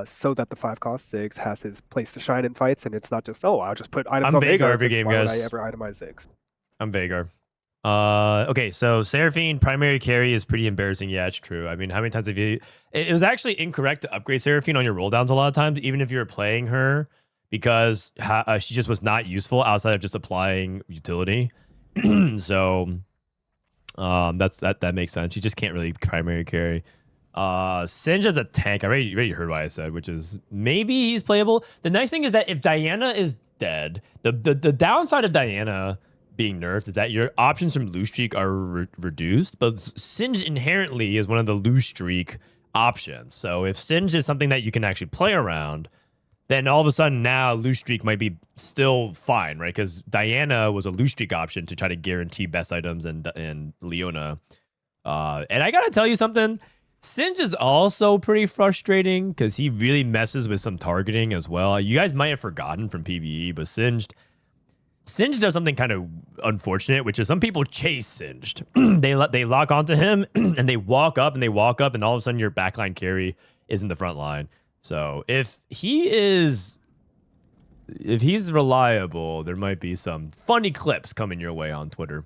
so that the 5-cost Ziggs has his place to shine in fights, and it's not just, oh, I'll just put items I'm on Vhagar Vhagar every 'cause game, why would guys. I ever itemize Ziggs? I'm Vhagar. Okay, so Seraphine primary carry is pretty embarrassing. Yeah, it's true. I mean, how many times have you? It was actually incorrect to upgrade Seraphine on your rolldowns a lot of times, even if you were playing her, because she just was not useful outside of just applying utility. So, that makes sense. You just can't really primary carry. Singe as a tank, I already heard what I said, which is maybe he's playable. The nice thing is that if Diana is dead, the downside of Diana being nerfed is that your options from loose streak are reduced, but Singe inherently is one of the loose streak options. So if Singe is something that you can actually play around, then all of a sudden now loose streak might be still fine, right? Because Diana was a loose streak option to try to guarantee best items and Leona. And I gotta tell you something, Singe is also pretty frustrating because he really messes with some targeting as well. You guys might have forgotten from PvE, but Singe does something kind of unfortunate, which is some people chase Singed. they lock onto him and they walk up, and all of a sudden your backline carry is in the front line. So if he's reliable, there might be some funny clips coming your way on Twitter.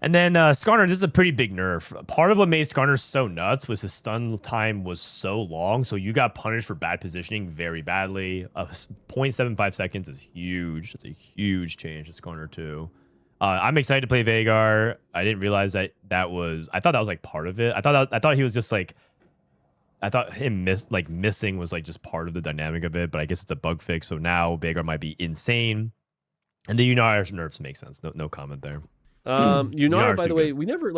And then Skarner, this is a pretty big nerf. Part of what made Skarner so nuts was his stun time was so long, so you got punished for bad positioning very badly. 0.75 seconds is huge. It's a huge change to Skarner too. I'm excited to play Vhagar. I didn't realize that was. I thought that was like part of it. I thought he was just like. I thought him missing was like just part of the dynamic of it, but I guess it's a bug fix. So now Vhagar might be insane, and the Yunara nerfs make sense. No comment there. Yunara, by the way, we never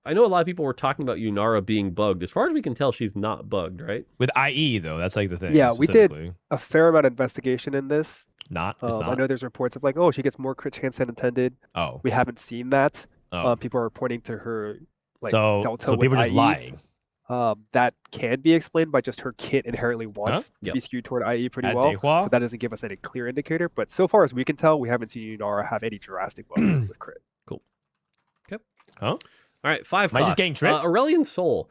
I know a lot of people were talking about Yunara being bugged. As far as we can tell, she's not bugged, right? With IE though, that's like the thing. Yeah, we did a fair amount of investigation in this. It's not. I know there's reports of oh, she gets more crit chance than intended. Oh, we haven't seen that. Oh. People are pointing to her delta. So people are just lying. That can be explained by just her kit inherently wants to be skewed toward IE pretty well. So that doesn't give us any clear indicator. But so far as we can tell, we haven't seen Yunara have any drastic bugs with crit. Cool. Okay. Huh? All right, 5 Am I just getting tricked? Aurelion Sol.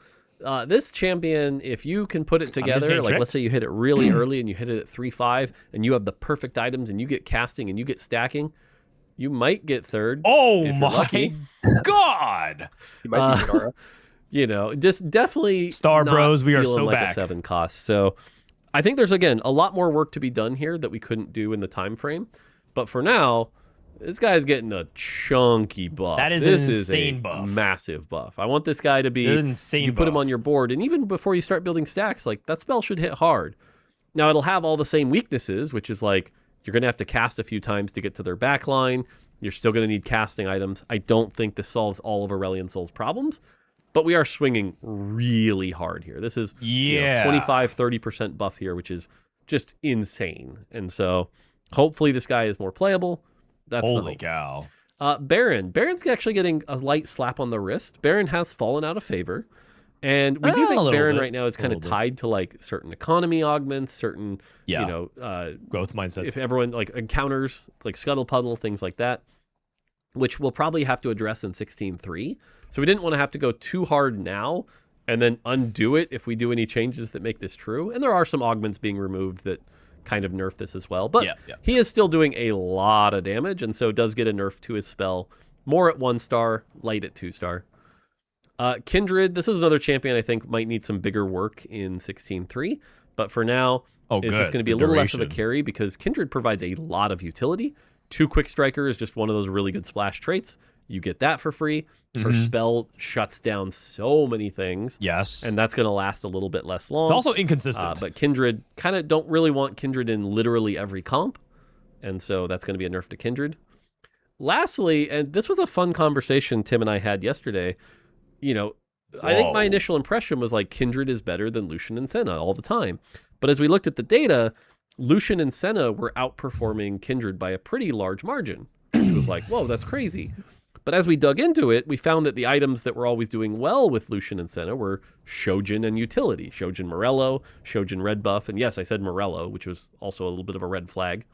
This champion, if you can put it together, let's say you hit it really early and you hit it at 3-5 and you have the perfect items and you get casting and you get stacking, you might get third. Oh my God. You might be Yunara. You know, just definitely Star Bros, we are so like back. A 7 cost. So I think there's, again, a lot more work to be done here that we couldn't do in the time frame. But for now, this guy's getting a chunky buff. That is this an is insane a buff. Massive buff. I want this guy to be insane. You put him on your board, and even before you start building stacks, that spell should hit hard. Now it'll have all the same weaknesses, which is you're gonna have to cast a few times to get to their back line. You're still gonna need casting items. I don't think this solves all of Aurelion Sol's problems, but we are swinging really hard here. This is 25-30% buff here, which is just insane. And so hopefully this guy is more playable. That's holy cow. Baron. Baron's actually getting a light slap on the wrist. Baron has fallen out of favor. And we do think Baron right now is kind of tied to certain economy augments, certain growth mindset. If everyone encounters Scuttle Puddle, things like that, which we'll probably have to address in 16.3. So we didn't want to have to go too hard now and then undo it if we do any changes that make this true. And there are some augments being removed that kind of nerf this as well. But he is still doing a lot of damage, and so does get a nerf to his spell. More at 1 star, light at 2 star. Kindred, this is another champion I think might need some bigger work in 16.3. But for now, it's just going to be a little less of a carry because Kindred provides a lot of utility. 2 Quick Striker is just one of those really good splash traits. You get that for free. Her spell shuts down so many things. Yes. And that's going to last a little bit less long. It's also inconsistent. But Kindred, kind of don't really want Kindred in literally every comp. And so that's going to be a nerf to Kindred. Lastly, and this was a fun conversation Tim and I had yesterday, I think my initial impression was Kindred is better than Lucian and Senna all the time. But as we looked at the data, Lucian and Senna were outperforming Kindred by a pretty large margin, which was whoa, that's crazy. But as we dug into it, we found that the items that were always doing well with Lucian and Senna were Shojin and Utility. Shojin Morello, Shojin Red Buff, and yes, I said Morello, which was also a little bit of a red flag.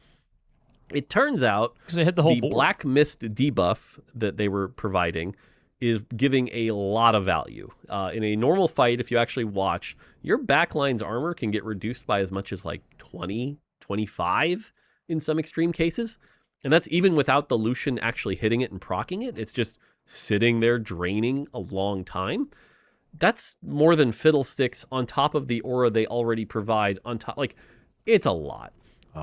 It turns out they hit the whole board. Black Mist debuff that they were providing is giving a lot of value. In a normal fight, if you actually watch, your backline's armor can get reduced by as much as like 20, 25 in some extreme cases. And that's even without the Lucian actually hitting it and proccing it. It's just sitting there draining a long time. That's more than Fiddlesticks on top of the aura they already provide on top. Like, it's a lot.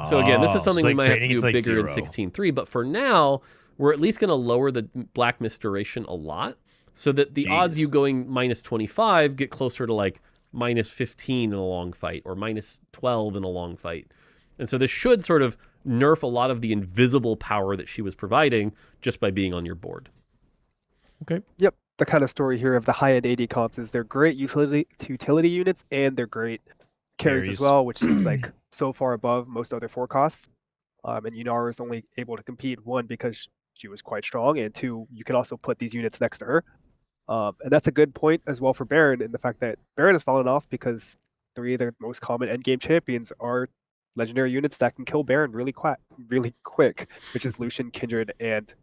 So again, this is something we might have to do bigger in 16.3. But for now, we're at least going to lower the Black Mist duration a lot so that the odds you going minus 25 get closer to like minus 15 in a long fight or minus 12 in a long fight. And so this should sort of nerf a lot of the invisible power that she was providing just by being on your board. Okay. Yep. The kind of story here of the high-end AD comps is they're great utility units and they're great carries as well, which seems like so far above most other forecasts. And Yunara is only able to compete, one, because she was quite strong, and two, you can also put these units next to her. And that's a good point as well for Baron, in the fact that Baron has fallen off because three of the most common endgame champions are legendary units that can kill Baron really quick, which is Lucian, Kindred, and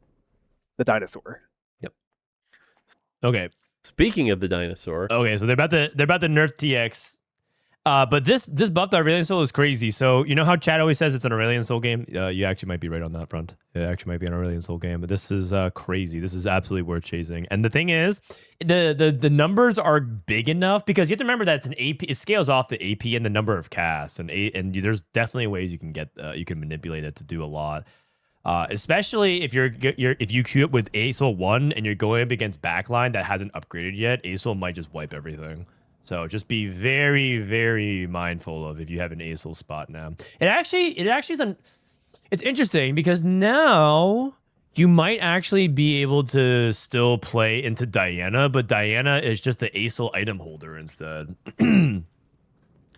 the Dinosaur. Yep. Okay. Speaking of the Dinosaur. Okay, so they're about to nerf TX. But this buff to Aurelion Soul is crazy. So you know how Chad always says it's an Aurelion Soul game? You actually might be right on that front. It actually might be an Aurelion Soul game, but this is crazy. This is absolutely worth chasing. And the thing is, the numbers are big enough because you have to remember that it's an AP. It scales off the AP and the number of casts, and there's definitely ways you can get you can manipulate it to do a lot. Especially if if you queue it with ASOL 1 and you're going up against backline that hasn't upgraded yet, ASOL might just wipe everything. So just be very, very mindful of if you have an ASOL spot now. It actually it's interesting because now you might actually be able to still play into Diana, but Diana is just the ASOL item holder instead. And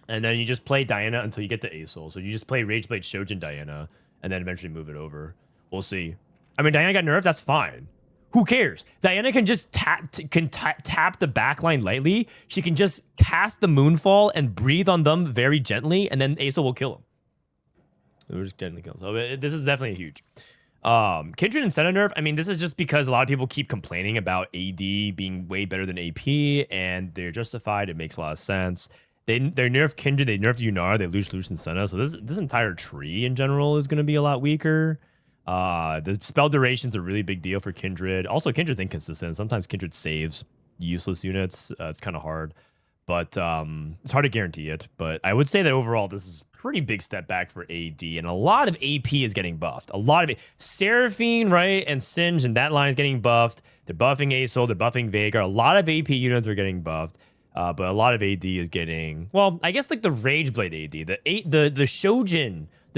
then you just play Diana until you get to ASOL. So you just play Rageblade Shojin Diana and then eventually move it over. We'll see. I mean, Diana got nerfed, that's fine. Who cares? Diana can just tap the backline lightly. She can just cast the Moonfall and breathe on them very gently, and then Asa will kill him. We're just gently kill him. So this is definitely huge. Kindred and Senna nerf, I mean, this is just because a lot of people keep complaining about AD being way better than AP, and they're justified. It makes a lot of sense. They nerfed Kindred, they nerfed Yunara, they lose and Senna. So this entire tree in general is going to be a lot weaker. The spell duration's a really big deal for Kindred. Also, Kindred's inconsistent. Sometimes Kindred saves useless units. It's kind of hard, but it's hard to guarantee it. But I would say that overall, this is a pretty big step back for AD, and a lot of AP is getting buffed. A lot of it. Seraphine, right, and Singe, and that line is getting buffed. They're buffing ASOL, they're buffing Veigar. A lot of AP units are getting buffed. But a lot of AD is getting, well, I guess like the Rageblade AD, the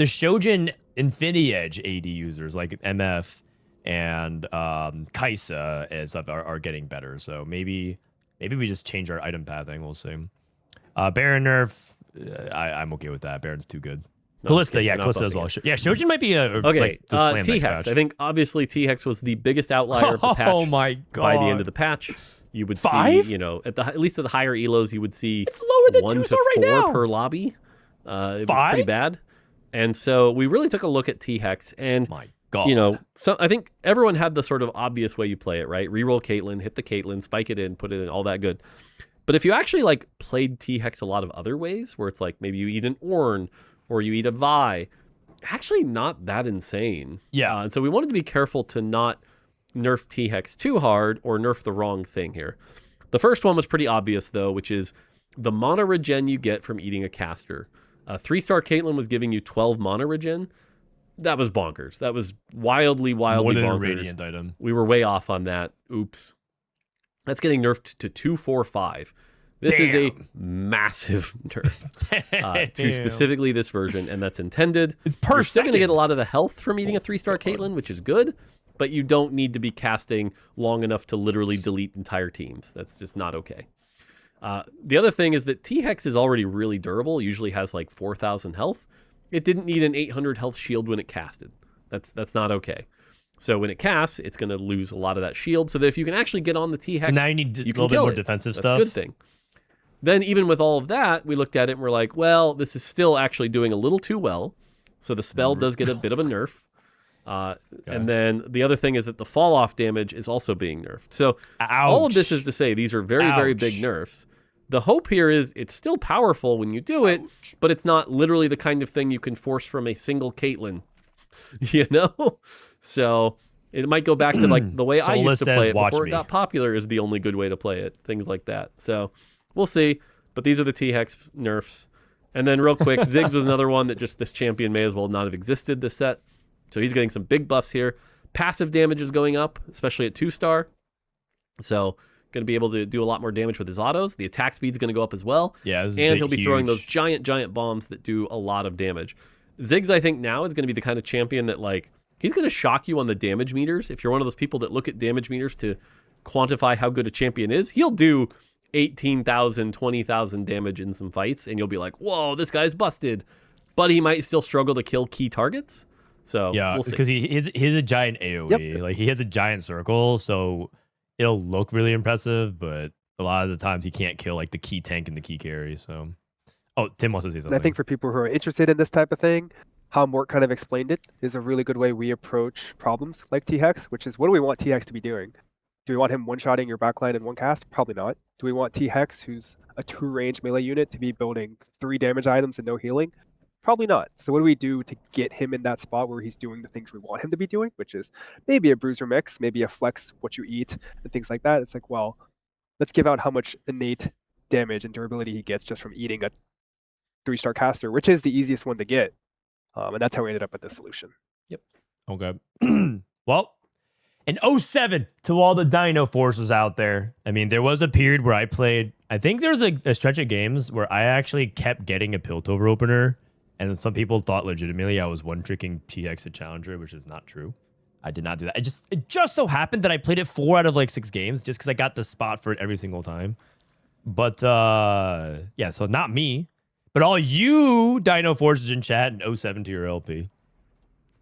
Shojin Infinity Edge AD users like MF and Kaisa and stuff are getting better. So maybe we just change our item pathing. We'll see. Baron nerf, I'm okay with that. Baron's too good. Callista, yeah, Callista as well. Yeah, Shojin might be a okay. Like, T-Hex. I think obviously T-Hex was the biggest outlier of the patch. Oh my god! By the end of the patch, you would see, you know, at least at the higher elos, you would see it's lower than 1 to 4 right now. Per lobby. It was pretty bad. And so we really took a look at T-Hex, and my god, you know, so I think everyone had the sort of obvious way you play it, right? Reroll Caitlyn, hit the Caitlyn, spike it in, put it in, all that good. But if you actually like played T-Hex a lot of other ways, where it's like maybe you eat an Ornn or you eat a Vi, actually not that insane. Yeah. And so we wanted to be careful to not nerf T-Hex too hard or nerf the wrong thing here. The first one was pretty obvious though, which is the mana regen you get from eating a caster. 3-star Caitlyn was giving you 12 mana regen. That was bonkers. That was wildly more than bonkers. A radiant item. We were way off on that. Oops. That's getting nerfed to 245. This is a massive nerf to specifically this version, and that's intended. It's per You're still going to second. get a lot of the health from eating a 3-star Caitlyn, which is good, but you don't need to be casting long enough to literally delete entire teams. That's just not okay. The other thing is that T-Hex is already really durable, usually has like 4,000 health. It didn't need an 800 health shield when it casted. That's not okay. So when it casts, it's going to lose a lot of that shield, so that if you can actually get on the T-Hex, so now you need a little bit more defensive stuff. That's a good thing. Then even with all of that, we looked at it and we're like, well, this is still actually doing a little too well. So the spell does get a bit of a nerf. And then the other thing is that the fall off damage is also being nerfed. So all of this is to say these are very, very big nerfs. The hope here is it's still powerful when you do it, but it's not literally the kind of thing you can force from a single Caitlyn, you know? So it might go back to like the way I used to play it before it got popular is the only good way to play it, things like that. So we'll see, but these are the T-Hex nerfs. And then real quick, Ziggs was another one that just this champion may as well not have existed this set. So he's getting some big buffs here. Passive damage is going up, especially at 2-star. So going to be able to do a lot more damage with his autos. The attack speed's going to go up as well. Yeah, and he'll be throwing those giant bombs that do a lot of damage. Ziggs, I think, now is going to be the kind of champion that, like, he's going to shock you on the damage meters. If you're one of those people that look at damage meters to quantify how good a champion is, he'll do 18,000, 20,000 damage in some fights, and you'll be like, whoa, this guy's busted. But he might still struggle to kill key targets. So yeah, we'll see. Because he's a giant AoE. Like, he has a giant circle, so it'll look really impressive, but a lot of the times he can't kill like the key tank and the key carry. So, Tim wants to say something. And I think for people who are interested in this type of thing, how Mort kind of explained it is a really good way we approach problems like T-Hex, which is what do we want T-Hex to be doing? Do we want him one-shotting your backline in one cast? Probably not. Do we want T-Hex, who's a 2-range melee unit, to be building 3 damage items and no healing? Probably not. So what do we do to get him in that spot where he's doing the things we want him to be doing, which is maybe a bruiser mix, maybe a flex what you eat, and things like that? It's like, well, let's give out how much innate damage and durability he gets just from eating a 3-star caster, which is the easiest one to get. And that's how we ended up with this solution. Yep. Okay. Well, in 07 to all the Dino forces out there. I mean, there was a period where I played, I think there was a stretch of games where I actually kept getting a Piltover opener. And some people thought legitimately I was one-tricking T-Hex at Challenger, which is not true. I did not do that. It just so happened that I played it 4 out of like 6 games just because I got the spot for it every single time. But yeah, so not me, but all you Dino Forces in chat in 07 to your LP.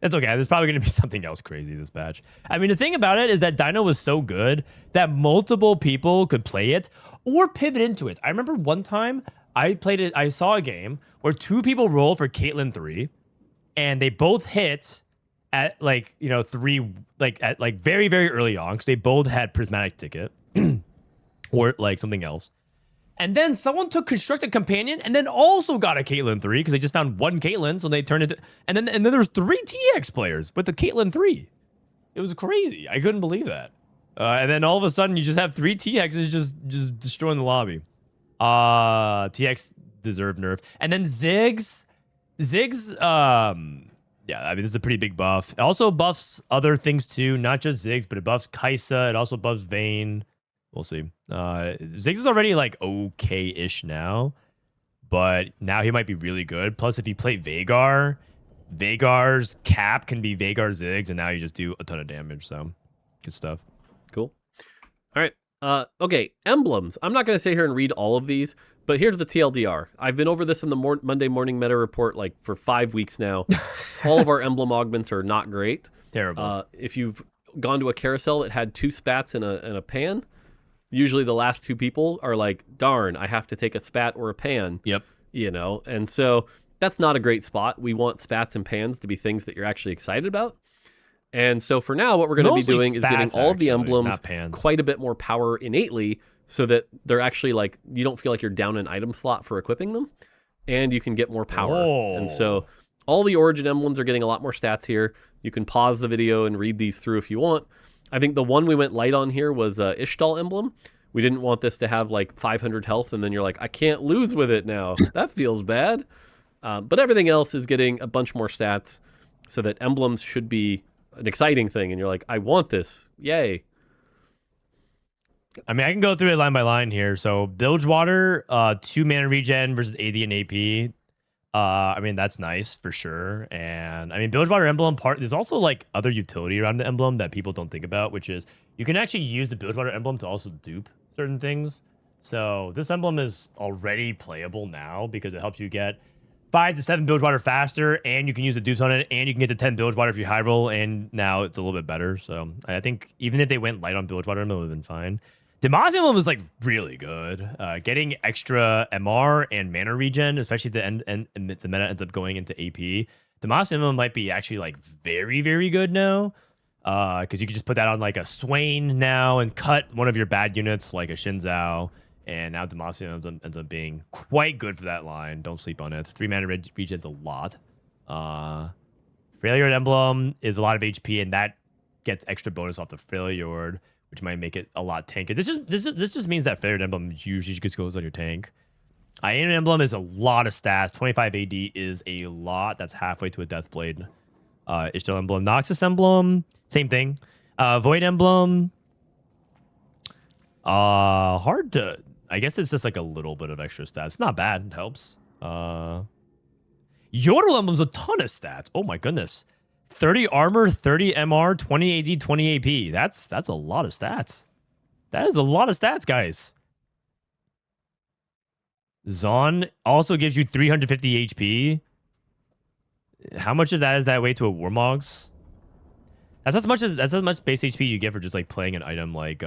It's okay. There's probably going to be something else crazy this batch. I mean, the thing about it is that Dino was so good that multiple people could play it or pivot into it. I remember one time I played it. I saw a game where 2 people rolled for Caitlyn 3, and they both hit at like, 3, like at like very, very early on because they both had Prismatic Ticket or like something else. And then someone took Constructed Companion and then also got a Caitlyn 3 because they just found 1 Caitlyn, so they turned it to, and then there's 3 TX players with the Caitlyn 3. It was crazy. I couldn't believe that. And then all of a sudden you just have 3 TXs just destroying the lobby. TX deserve nerf. And then Ziggs, yeah, I mean, this is a pretty big buff. It also buffs other things too, not just Ziggs, but it buffs Kaisa. It also buffs Vayne. We'll see. Ziggs is already like okay-ish now, but now he might be really good. Plus, if you play Veigar, Veigar's cap can be Veigar Ziggs, and now you just do a ton of damage. So, good stuff. Cool. All right. Okay, Emblems. I'm not going to sit here and read all of these, but here's the TLDR. I've been over this in the Monday morning meta report like for 5 weeks now. All of our emblem augments are not great. Terrible. If you've gone to a carousel that had 2 spats in a pan, usually the last 2 people are like, darn, I have to take a spat or a pan. Yep. And so that's not a great spot. We want spats and pans to be things that you're actually excited about. And so for now, what we're going to be doing is giving all of the emblems quite a bit more power innately so that they're actually like, you don't feel like you're down an item slot for equipping them, and you can get more power. Oh. And so all the origin emblems are getting a lot more stats here. You can pause the video and read these through if you want. I think the one we went light on here was Ishtal emblem. We didn't want this to have like 500 health, and then you're like, I can't lose with it now. That feels bad. But everything else is getting a bunch more stats so that emblems should be an exciting thing, and you're like, I want this. Yay. I mean, I can go through it line by line here. So Bilgewater, 2 mana regen versus AD and AP. I mean, that's nice for sure. And I mean, Bilgewater emblem there's also like other utility around the emblem that people don't think about, which is you can actually use the Bilgewater emblem to also dupe certain things. So this emblem is already playable now because it helps you get 5 to 7 Bilgewater faster, and you can use the dupes on it, and you can get to 10 Bilgewater if you high roll, and now it's a little bit better. So I think even if they went light on Bilgewater, it would have been fine. Demacia emblem is like really good. Getting extra MR and mana regen, especially the meta ends up going into AP. Demacia Emblem might be actually like very, very good now. Because you can just put that on like a Swain now and cut one of your bad units like a Shinzao. And now Demacia ends up being quite good for that line. Don't sleep on it. 3 mana regen's a lot. Failure Emblem is a lot of HP, and that gets extra bonus off the Failure, which might make it a lot tankier. This just means that Failure Emblem usually just goes on your tank. Iron Emblem is a lot of stats. 25 AD is a lot. That's halfway to a Deathblade. Ishtal Emblem. Noxus Emblem, same thing. Void Emblem, hard to... I guess it's just like a little bit of extra stats. It's not bad. It helps. Yordle Emblem's a ton of stats. Oh my goodness. 30 armor, 30 MR, 20 AD, 20 AP. That's a lot of stats. That is a lot of stats, guys. Zon also gives you 350 HP. How much of that is that way to a Warmogs? That's as much base HP you get for just like playing an item like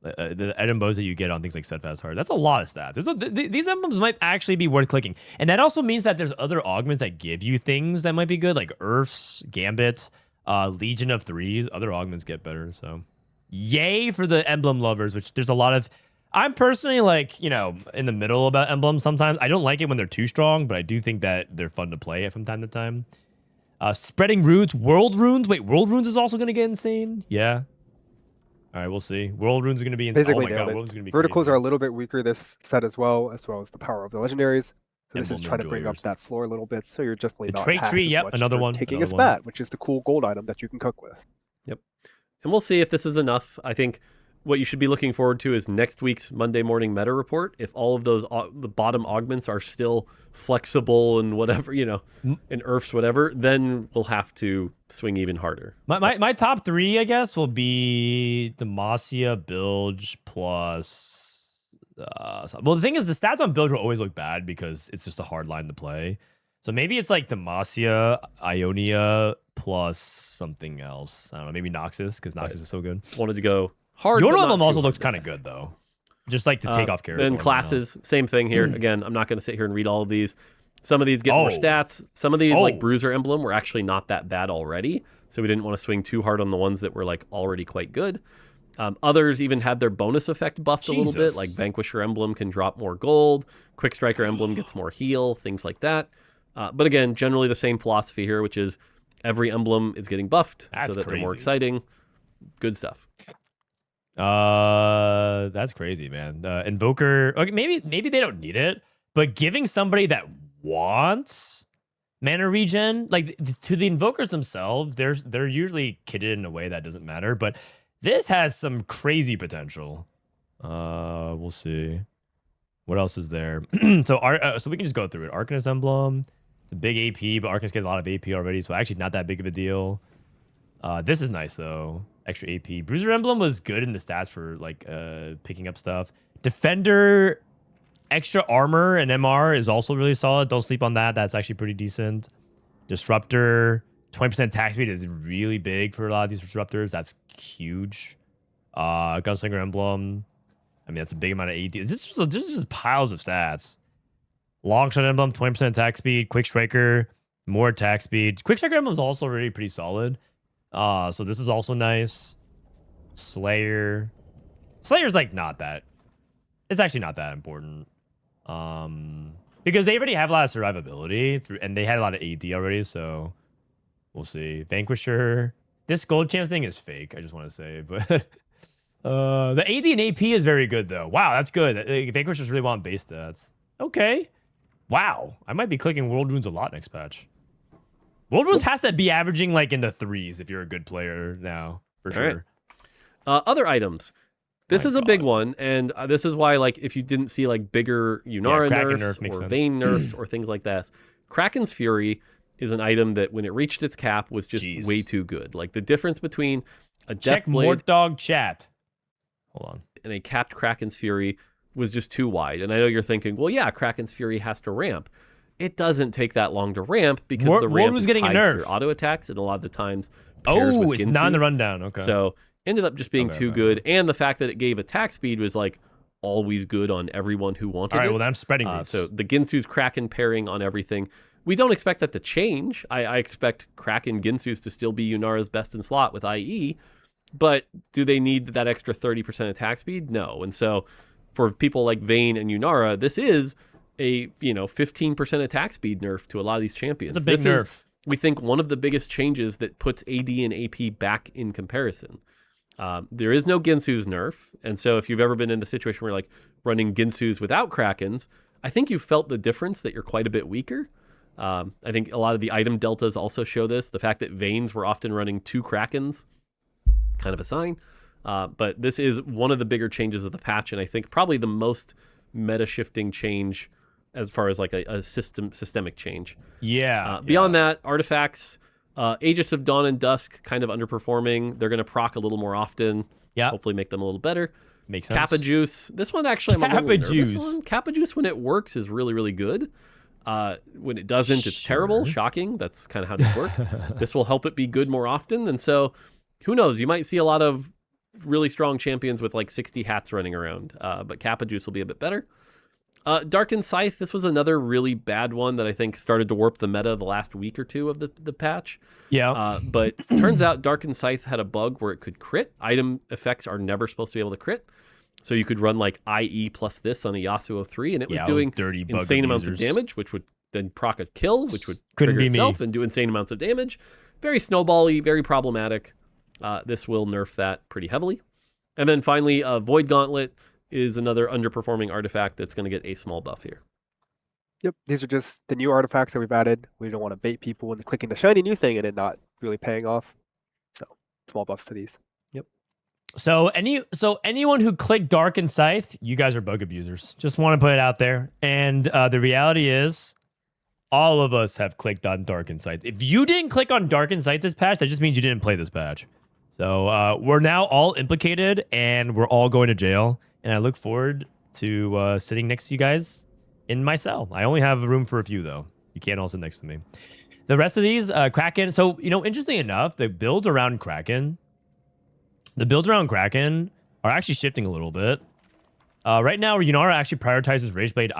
the item bows that you get on things like Steadfast Heart. That's a lot of stats. These emblems might actually be worth clicking. And that also means that there's other augments that give you things that might be good, like Earths, Gambits, Legion of Threes. Other augments get better, so yay for the emblem lovers, which there's a lot of. I'm personally like, you know, in the middle about emblems sometimes. I don't like it when they're too strong, but I do think that they're fun to play from time to time. Spreading Roots, World Runes. Wait, World Runes is also going to get insane? Yeah. All right, we'll see. World Runes are going to be insane. Basically, oh my god, World Runes are going to be Verticals crazy. are a little bit weaker this set as well as the power of the legendaries. So this Emblem is trying to bring up enjoyers. that floor a little bit, so you're definitely The not trait taxed tree, as yep, much another for one, taking another a one. spat, which is the cool gold item that you can cook with. Yep. And we'll see if this is enough. I think what you should be looking forward to is next week's Monday morning meta report. If all of those the bottom augments are still flexible and whatever, you know, and Earths, whatever, then we'll have to swing even harder. My top 3, I guess, will be Demacia, Bilge, plus... well, the thing is, the stats on Bilge will always look bad because it's just a hard line to play. So maybe it's like Demacia, Ionia, plus something else. I don't know, maybe Noxus, because Noxus is so good. Wanted to go hard. Your but Emblem not also too looks hard kind of good, though. Just like to take off characters. And classes, same thing here. Again, I'm not going to sit here and read all of these. Some of these get more stats. Some of these, like Bruiser Emblem, were actually not that bad already. So we didn't want to swing too hard on the ones that were like already quite good. Others even had their bonus effect buffed a little bit. Like Vanquisher Emblem can drop more gold. Quick Striker Emblem gets more heal, things like that. But again, generally the same philosophy here, which is every emblem is getting buffed so that they're more exciting. Good stuff. That's crazy, man. Invoker, okay, maybe they don't need it, but giving somebody that wants mana regen, like to the invokers themselves, they're usually kitted in a way that doesn't matter, but this has some crazy potential. We'll see. What else is there? So we can just go through it. Arcanist Emblem, it's a big AP, but Arcanist gets a lot of AP already, so actually not that big of a deal. This is nice though. Extra AP. Bruiser Emblem was good in the stats for like picking up stuff. Defender, extra armor and MR is also really solid. Don't sleep on that. That's actually pretty decent. Disruptor, 20% attack speed is really big for a lot of these disruptors. That's huge. Gunslinger Emblem. I mean, that's a big amount of AD. This is just piles of stats. Longshot Emblem, 20% attack speed. Quick Striker, more attack speed. Quick Striker Emblem is also really pretty solid. So this is also nice. Slayer's like not that. It's actually not that important. Because they already have a lot of survivability and they had a lot of AD already, so we'll see. Vanquisher. This gold chance thing is fake, I just want to say, but the AD and AP is very good though. Wow, that's good. Vanquishers really want base stats. Okay. Wow. I might be clicking World Runes a lot next patch. World Runes has to be averaging like in the 3s if you're a good player now, for sure. Right. Other items. This is a big one, and this is why, like, if you didn't see like bigger Yunara nerfs or Vayne nerfs or things like that, Kraken's Fury is an item that when it reached its cap was just way too good. Like the difference between a Deathblade Mortdog chat. Hold on. And a capped Kraken's Fury was just too wide. And I know you're thinking, well, yeah, Kraken's Fury has to ramp. It doesn't take that long to ramp because the ramp is tied to your auto attacks, and a lot of the times pairs with it's not in the Ginsu's. rundown. Okay. So ended up just being too good, and the fact that it gave attack speed was like always good on everyone who wanted it. All right, well, then I'm spreading these. So the Ginsu's Kraken pairing on everything we don't expect that to change. I expect Kraken Ginsu's to still be Yunara's best in slot with IE, but do they need that extra 30% attack speed? No. And so for people like Vayne and Yunara, this is a 15% attack speed nerf to a lot of these champions. It's a big nerf. We think one of the biggest changes that puts AD and AP back in comparison. There is no Ginsu's nerf, and so if you've ever been in the situation where like running Ginsu's without Krakens, I think you've felt the difference that you're quite a bit weaker. I think a lot of the item deltas also show this. The fact that Vaynes were often running 2 Krakens, kind of a sign. But this is one of the bigger changes of the patch, and I think probably the most meta-shifting change as far as like a systemic change. Yeah. Beyond that, artifacts, Aegis of Dawn and Dusk kind of underperforming. They're going to proc a little more often. Yeah. Hopefully make them a little better. Makes sense. Kappa Juice. This one actually I'm a little nervous Juice. on. Kappa Juice, when it works, is really, really good. When it doesn't, it's terrible. Shocking. That's kind of how this works. This will help it be good more often. And so who knows? You might see a lot of really strong champions with like 60 hats running around. But Kappa Juice will be a bit better. Darkened Scythe, this was another really bad one that I think started to warp the meta the last week or two of the patch. Yeah. But turns out Darkened Scythe had a bug where it could crit. Item effects are never supposed to be able to crit. So you could run like IE plus this on a Yasuo 3, and it was doing dirty insane amounts of damage, which would then proc a kill, which would trigger itself and do insane amounts of damage. Very snowball-y, very problematic. This will nerf that pretty heavily. And then finally, Void Gauntlet is another underperforming artifact that's going to get a small buff here. Yep, these are just the new artifacts that we've added. We don't want to bait people into clicking the shiny new thing and it not really paying off. So small buffs to these. Yep. So anyone who clicked Darkened Scythe, you guys are bug abusers. Just want to put it out there. And the reality is, all of us have clicked on Darkened Scythe. If you didn't click on Darkened Scythe this patch, that just means you didn't play this patch. So we're now all implicated and we're all going to jail. And I look forward to sitting next to you guys in my cell. I only have room for a few, though. You can't all sit next to me. The rest of these, Kraken. So, interesting enough, the builds around Kraken are actually shifting a little bit. Right now, Yunara actually prioritizes Rageblade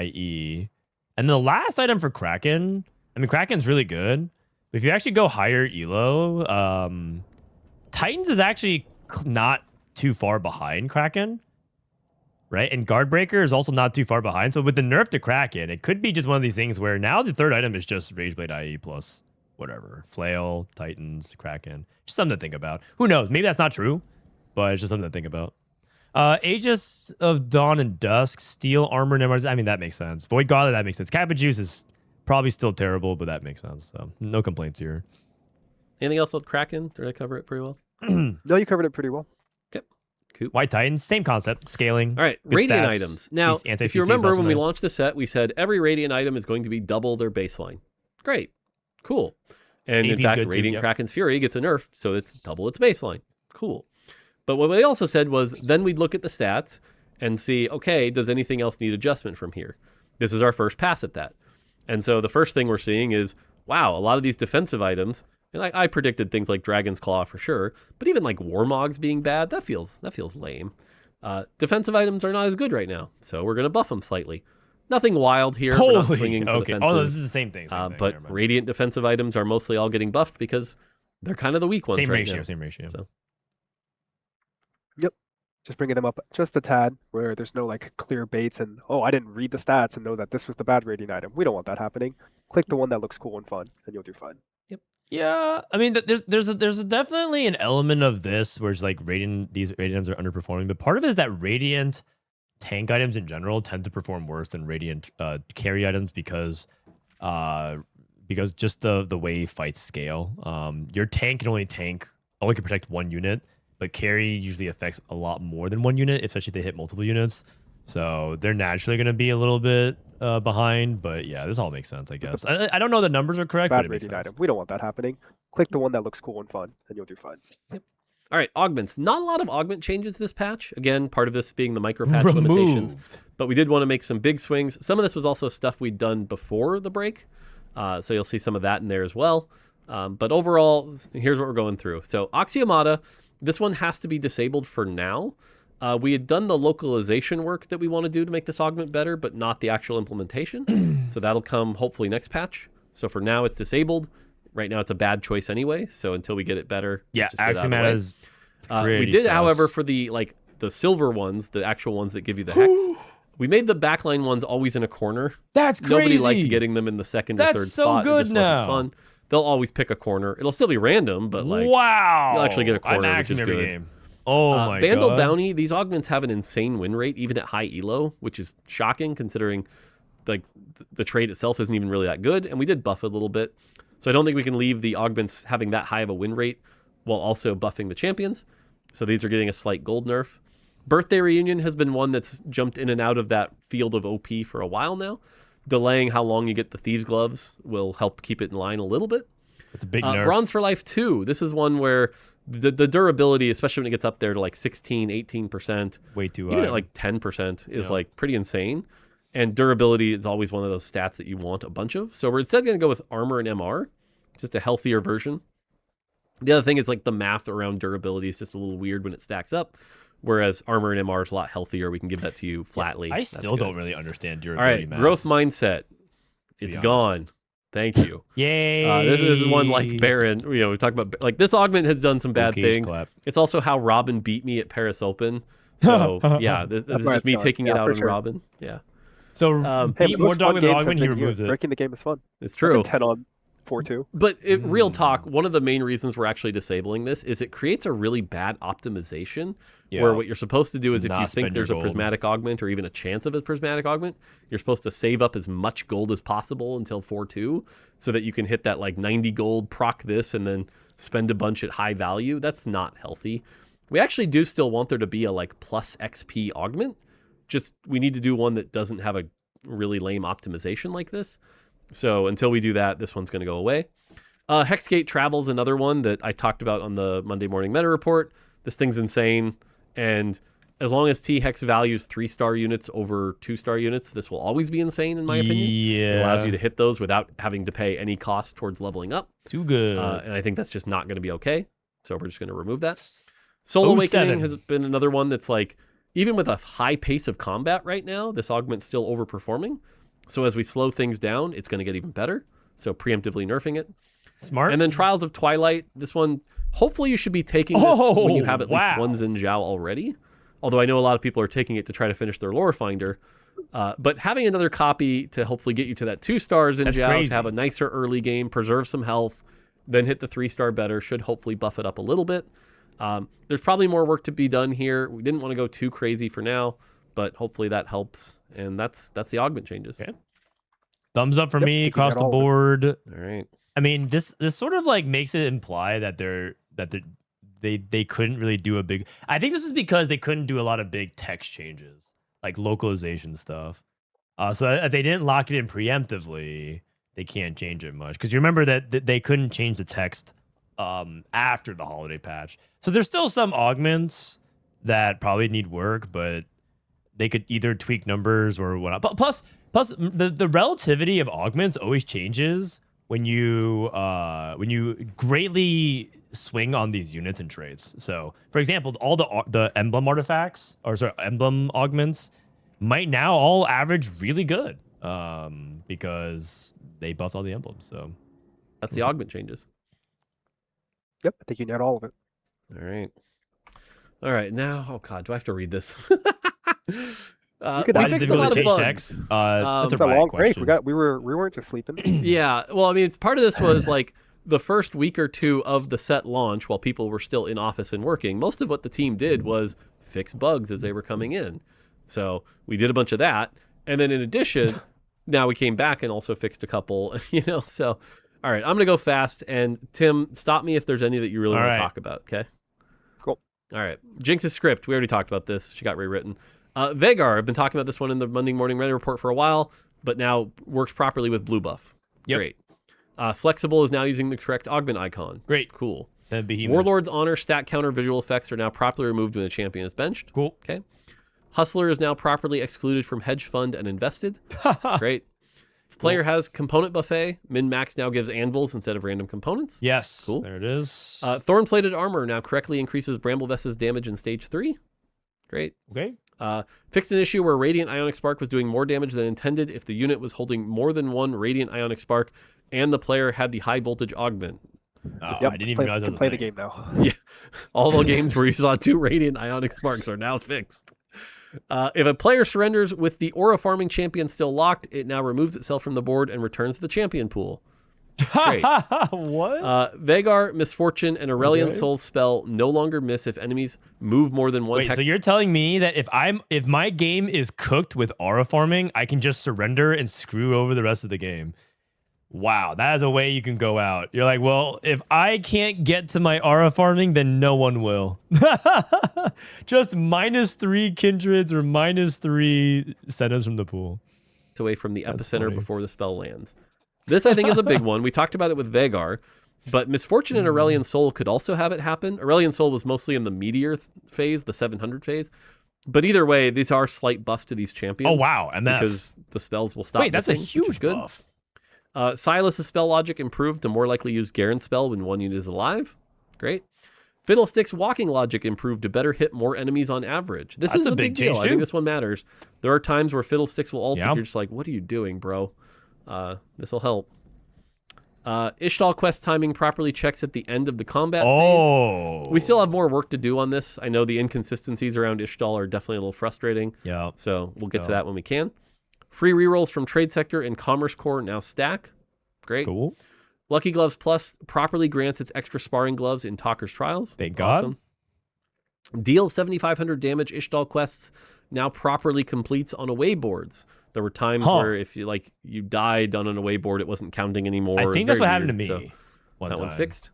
IE. And the last item for Kraken, Kraken's really good. But if you actually go higher elo, Titans is actually not too far behind Kraken, right? And Guardbreaker is also not too far behind. So with the nerf to Kraken, it could be just one of these things where now the third item is just Rageblade IE plus whatever. Flail, Titans, Kraken. Just something to think about. Who knows? Maybe that's not true, but it's just something to think about. Aegis of Dawn and Dusk, Steel Armor, that makes sense. Void Gauntlet, that makes sense. Kappa Juice is probably still terrible, but that makes sense. So no complaints here. Anything else with Kraken? Did I cover it pretty well? No, you covered it pretty well. Cool. White Titans, same concept, scaling. All right, Radiant items. Now, if you remember when we nice. launched the set, we said every Radiant item is going to be double their baseline. Great. Cool. And AP's in fact, good too, Radiant yep. Kraken's Fury gets a nerf, so it's double its baseline. Cool. But what we also said was then we'd look at the stats and see, okay, does anything else need adjustment from here? This is our first pass at that. And so the first thing we're seeing is, wow, a lot of these defensive items, and I predicted things like Dragon's Claw for sure, but even like Warmogs being bad, that feels lame. Defensive items are not as good right now, so we're going to buff them slightly. Nothing wild here. We're not swinging for okay. the Oh, fences. no, this is the same thing. But Radiant defensive items are mostly all getting buffed because they're kind of the weak ones same right ratio, now. same ratio. So. Yep. Just bringing them up just a tad where there's no like clear baits and, oh, I didn't read the stats and know that this was the bad Radiant item. We don't want that happening. Click the one that looks cool and fun and you'll do fine. Yeah, there's definitely an element of this where it's like these Radiant items are underperforming, but part of it is that Radiant tank items in general tend to perform worse than Radiant carry items because just the way fights scale. Your tank can only protect one unit, but carry usually affects a lot more than one unit, especially if they hit multiple units. So they're naturally going to be a little bit behind, but yeah, this all makes sense, I guess. I don't know the numbers are correct, but Bad it makes Radiant sense. item. We don't want that happening. Click the one that looks cool and fun and you'll do fine. Yep. All right, augments. Not a lot of augment changes this patch. Again, part of this being the micro patch limitations. But we did want to make some big swings. Some of this was also stuff we'd done before the break. So you'll see some of that in there as well. But overall, here's what we're going through. So Axiomata, this one has to be disabled for now. We had done the localization work that we want to do to make this augment better, but not the actual implementation. So that'll come hopefully next patch. So for now, it's disabled. Right now, it's a bad choice anyway. So until we get it better, Yeah, let's just get it out of the Axiomat way. is We did, however, for the the silver ones, the actual ones that give you the hex, we made the backline ones always in a corner. That's crazy. Nobody liked getting them in the second or That's third so spot. good It just now. wasn't fun. They'll always pick a corner. It'll still be random, but like wow, you'll actually get a corner, I'm which is axing every good. game. Oh my Vandal god. Bounty, these augments have an insane win rate, even at high elo, which is shocking considering like the trade itself isn't even really that good. And we did buff it a little bit. So I don't think we can leave the augments having that high of a win rate while also buffing the champions. So these are getting a slight gold nerf. Birthday Reunion has been one that's jumped in and out of that field of OP for a while now. Delaying how long you get the Thieves Gloves will help keep it in line a little bit. It's a big nerf. Bronze for Life 2. This is one where the durability, especially when it gets up there to like 16, 18%, Way too even high. at like 10% is like pretty insane. And durability is always one of those stats that you want a bunch of. So we're instead going to go with Armor and MR, just a healthier version. The other thing is like the math around durability is just a little weird when it stacks up. Whereas Armor and MR is a lot healthier. We can give that to you flatly. I That's still good. don't really understand All durability right, math. growth mindset. It's honest. gone. Thank you. Yay. This is one like Baron. You know, we talk about like this augment has done some bad Okay, things. clap. It's also how Robin beat me at Paris Open. So yeah, this is why just it's me gone. taking it Yeah, out for on sure. Robin. Yeah, So Hey, beat the more most dog fun with games an have augment, he been removes it. Breaking the game is fun. it's true. 10 on 4-2. But real talk, one of the main reasons we're actually disabling this is it creates a really bad optimization where what you're supposed to do is if Not you think spend there's your a gold. prismatic augment or even a chance of a prismatic augment, you're supposed to save up as much gold as possible until 4-2 so that you can hit that like 90 gold, proc this, and then spend a bunch at high value. That's not healthy. We actually do still want there to be a like plus XP augment. Just we need to do one that doesn't have a really lame optimization like this. So until we do that, this one's going to go away. Hexgate Travel's another one that I talked about on the Monday morning meta report. This thing's insane. And as long as T-Hex values 3-star units over 2-star units, this will always be insane in my opinion. Yeah. It allows you to hit those without having to pay any cost towards leveling up. Too good. And I think that's just not going to be okay. So we're just going to remove that. Soul Awakening 07. has been another one that's like, even with a high pace of combat right now, this augment's still overperforming. So as we slow things down, it's going to get even better. So preemptively nerfing it. Smart. And then Trials of Twilight, this one, hopefully you should be taking this when you have at least one Xin Zhao already. Although I know a lot of people are taking it to try to finish their lore finder. But having another copy to hopefully get you to that 2-star Xin That's Zhao, crazy. to have a nicer early game, preserve some health, then hit the 3-star better, should hopefully buff it up a little bit. There's probably more work to be done here. We didn't want to go too crazy for now, but hopefully that helps. And that's the augment changes. Okay. Thumbs up for me you across got the all of it. board. All right. I mean, this sort of like makes it imply that they couldn't really do a big. I think this is because they couldn't do a lot of big text changes, like localization stuff. So if they didn't lock it in preemptively, they can't change it much. Because you remember that they couldn't change the text after the holiday patch. So there's still some augments that probably need work, but they could either tweak numbers or whatnot. But plus the relativity of augments always changes when you greatly swing on these units and traits. So, for example, all the emblem artifacts, or sorry, emblem augments, might now all average really good because they buffed all the emblems. So That's the augment changes. Yep, I think you nailed all of it. All right. All right. Now, oh God, do I have to read this? could We add fixed did a we lot of change bugs. text? That's It's a a Riot long break. question. We weren't just sleeping. Yeah. Well, I mean, it's part of this was like the first week or two of the set launch while people were still in office and working. Most of what the team did was fix bugs as they were coming in. So we did a bunch of that. And then in addition, now we came back and also fixed a couple, so. All right, I'm going to go fast. And Tim, stop me if there's any that you really want to talk about, okay? Cool. All right. Jinx's script. We already talked about this. She got rewritten. Vagar, I've been talking about this one in the Monday morning Reddit report for a while, but now works properly with blue buff. Yep. Great. Flexible is now using the correct augment icon. Great. Cool. Then Behemoth. Warlord's Honor stat counter visual effects are now properly removed when a champion is benched. Cool. Okay. Hustler is now properly excluded from hedge fund and invested. Great. If player has component buffet, min-max now gives anvils instead of random components. Yes. Cool. There it is. Thorn-plated armor now correctly increases Bramblevest's damage in stage 3. Great. Okay. Fixed an issue where Radiant Ionic Spark was doing more damage than intended if the unit was holding more than one Radiant Ionic Spark and the player had the high voltage augment. Oh, Yep, I didn't even realize that can was a play the thing. game now. Yeah, all the games where you saw 2 Radiant Ionic Sparks are now fixed. If a player surrenders with the aura farming champion still locked, it now removes itself from the board and returns to the champion pool. Great. What? Vagar, Misfortune, and Aurelian Okay. Soul spell no longer miss if enemies move more than one Wait, hex. so you're telling me that if my game is cooked with aura farming, I can just surrender and screw over the rest of the game? Wow, that is a way you can go out. You're like, well, if I can't get to my aura farming, then no one will. Just -3 kindreds or -3 Sennas from the pool. away from the That's epicenter funny. before the spell lands. This, I think, is a big one. We talked about it with Vagar, but Misfortune and Aurelian Soul could also have it happen. Aurelian Soul was mostly in the Meteor phase, the 700 phase. But either way, these are slight buffs to these champions. Oh, wow. And because the spells will stop. wait, that's a missing, which is huge good. buff. Silas's spell logic improved to more likely use Garen's spell when one unit is alive. Great. Fiddlestick's walking logic improved to better hit more enemies on average. This That's is a a big big deal. change, I too. think this one matters. There are times where Fiddlesticks will ult, Yeah. and you're just like, what are you doing, bro? This will help. Ishtal quest timing properly checks at the end of the combat phase. Oh. We still have more work to do on this. I know the inconsistencies around Ishtal are definitely a little frustrating. Yeah. So we'll get to Yeah. that when we can. Free rerolls from Trade Sector and Commerce Core now stack. Great. Cool. Lucky Gloves Plus properly grants its extra sparring gloves in Talker's Trials. Thank God. Awesome. Deal 7,500 damage Ishtal quests now properly completes on away boards. There were times where if you died on an away board, it wasn't counting anymore. I It was think that's very what happened to weird. me. So one that time. one's fixed.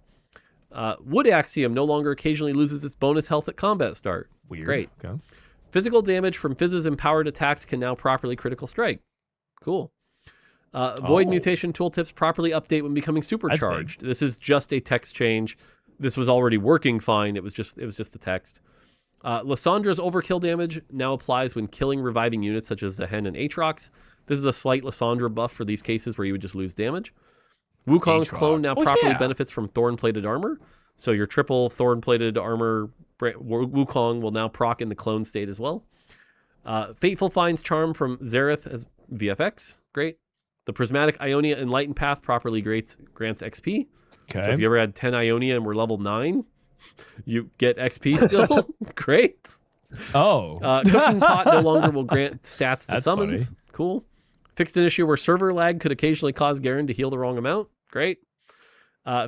Wood Axiom no longer occasionally loses its bonus health at combat start. Weird. Great. Okay. Physical damage from Fizz's empowered attacks can now properly critical strike. Cool. Void Oh. mutation tooltips properly update when becoming supercharged. This is just a text change. This was already working fine. It was just the text. Lyssandra's overkill damage now applies when killing reviving units such as Zehen and Aatrox. This is a slight Lysandra buff for these cases where you would just lose damage. Wukong's clone now Aatrox. Oh, properly yeah. benefits from thorn-plated armor. So your triple thorn-plated armor Wukong will now proc in the clone state as well. Fateful finds charm from Xerath as VFX. Great. The Prismatic Ionia Enlightened Path properly grants XP. Okay. So if you ever had 10 Ionia and were level 9, you get XP still. Great. Oh. Cooking Pot no longer will grant stats to That's summons. funny. Cool. Fixed an issue where server lag could occasionally cause Garen to heal the wrong amount. Great.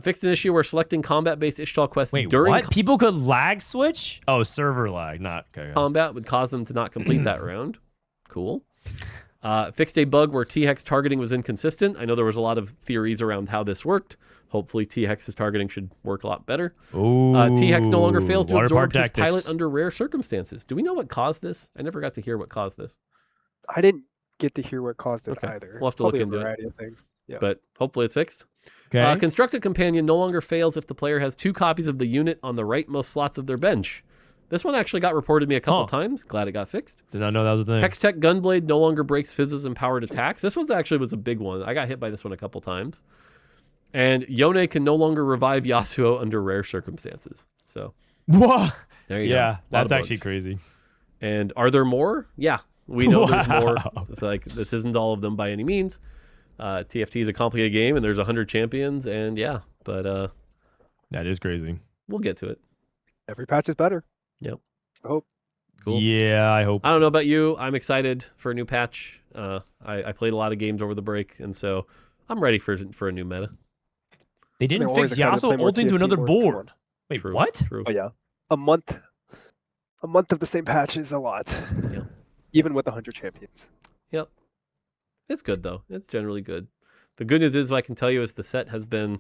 Fixed an issue where selecting combat-based Ishtal quests Wait, during what? People could lag switch? Oh, server lag, not okay. combat would cause them to not complete that round. Cool. Fixed a bug where T-Hex targeting was inconsistent. I know there was a lot of theories around how this worked. Hopefully T-Hex's targeting should work a lot better. Ooh. T-Hex no longer fails to Water absorb park his pilot tactics. under rare circumstances. Do we know what caused this? I never got to hear what caused this, I didn't get to hear what caused it Okay. either. We'll have to look Probably into a it. variety of things. Yeah. but hopefully it's fixed. Okay. Constructed Companion no longer fails if the player has 2 copies of the unit on the rightmost slots of their bench. This one actually got reported to me a couple times. Glad it got fixed. Did not know that was a thing. Hextech Gunblade no longer breaks Fizz's empowered attacks. This was a big one. I got hit by this one a couple times. And Yone can no longer revive Yasuo under rare circumstances. So Whoa. there you go. Yeah, A lot that's of actually bugs. crazy. And are there more? Yeah, we know there's more. Wow. It's like this isn't all of them by any means. TFT is a complicated game, and there's 100 champions, and yeah, but That is crazy. we'll get to it. Every patch is better. Yep. I hope. Cool. Yeah, I hope. I don't know about you. I'm excited for a new patch. I played a lot of games over the break, and so I'm ready for a new meta. They didn't They're always fix excited to play Yasuo more ulting to TFT another board. Come board. on. Wait, True, what? True. Oh yeah, a month of the same patch is a lot. Yeah. Even with 100 champions. Yep. It's good though. It's generally good. The good news is, what I can tell you is the set has been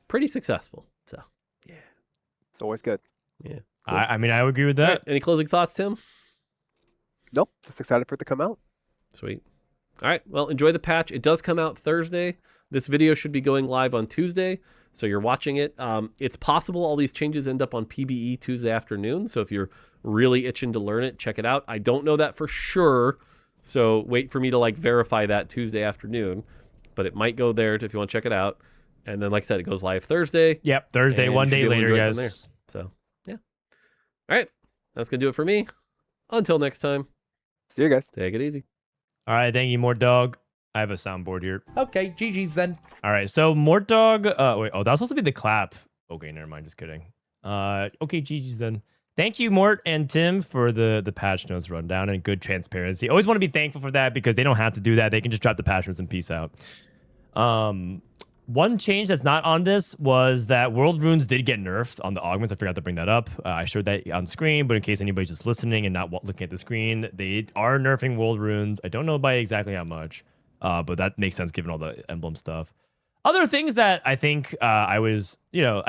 pretty successful. So It's always good. yeah. I mean, I would agree with All that. right, any closing thoughts, Tim? Nope. Just excited for it to come out. Sweet. All right. Well, enjoy the patch. It does come out Thursday. This video should be going live on Tuesday, so you're watching it. It's possible all these changes end up on PBE Tuesday afternoon, so if you're really itching to learn it, check it out. I don't know that for sure, so wait for me to verify that Tuesday afternoon, but it might go there if you want to check it out. And then, like I said, it goes live Thursday. Yep, Thursday, And one you should day be able to later, enjoy it from guys. So, yeah. All right. That's going to do it for me. Until next time, See you guys. take it easy. All right, thank you, Mort Dog. I have a soundboard here. Okay, GG's then. All right, so Mort Dog. Wait, oh, that was supposed to be the clap. Okay, never mind. Just kidding. Okay, GG's then. Thank you, Mort and Tim, for the patch notes rundown and good transparency. Always want to be thankful for that because they don't have to do that. They can just drop the patch notes and peace out. One change that's not on this was that World Runes did get nerfed on the Augments. I forgot to bring that up. I showed that on screen, but in case anybody's just listening and not looking at the screen, they are nerfing World Runes. I don't know by exactly how much, but that makes sense given all the emblem stuff. Other things that I think I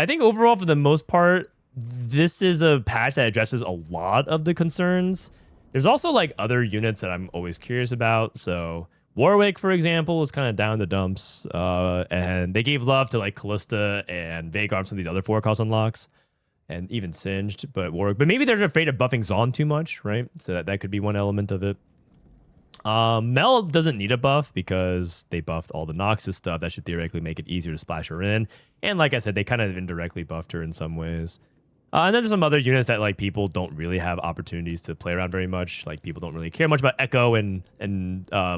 think overall for the most part, this is a patch that addresses a lot of the concerns. There's also like other units that I'm always curious about. So Warwick, for example, was kind of down in the dumps, and they gave love to like Callista and Vhagar, some of these other 4-cost unlocks, and even Singed, but Warwick. But maybe they're afraid of buffing Zaun too much, right? So that could be one element of it. Mel doesn't need a buff because they buffed all the Noxus stuff. That should theoretically make it easier to splash her in. And like I said, they kind of indirectly buffed her in some ways. And then there's some other units that like people don't really have opportunities to play around very much. Like people don't really care much about Echo and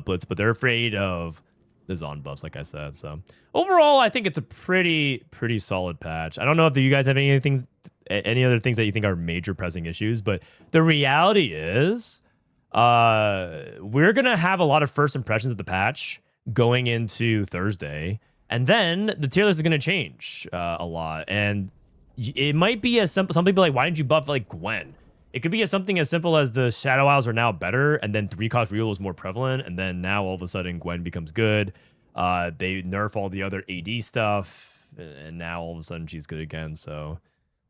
Blitz, but they're afraid of the Zaun buffs, like I said. So overall, I think it's a pretty solid patch. I don't know if you guys have any other things that you think are major pressing issues, but the reality is we're gonna have a lot of first impressions of the patch going into Thursday, and then the tier list is gonna change a lot. And it might be as simple. Some people are like, why didn't you buff like Gwen? It could be something as simple as the Shadow Owls are now better, and then 3-cost real is more prevalent, and then now all of a sudden Gwen becomes good. They nerf all the other AD stuff, and now all of a sudden she's good again. So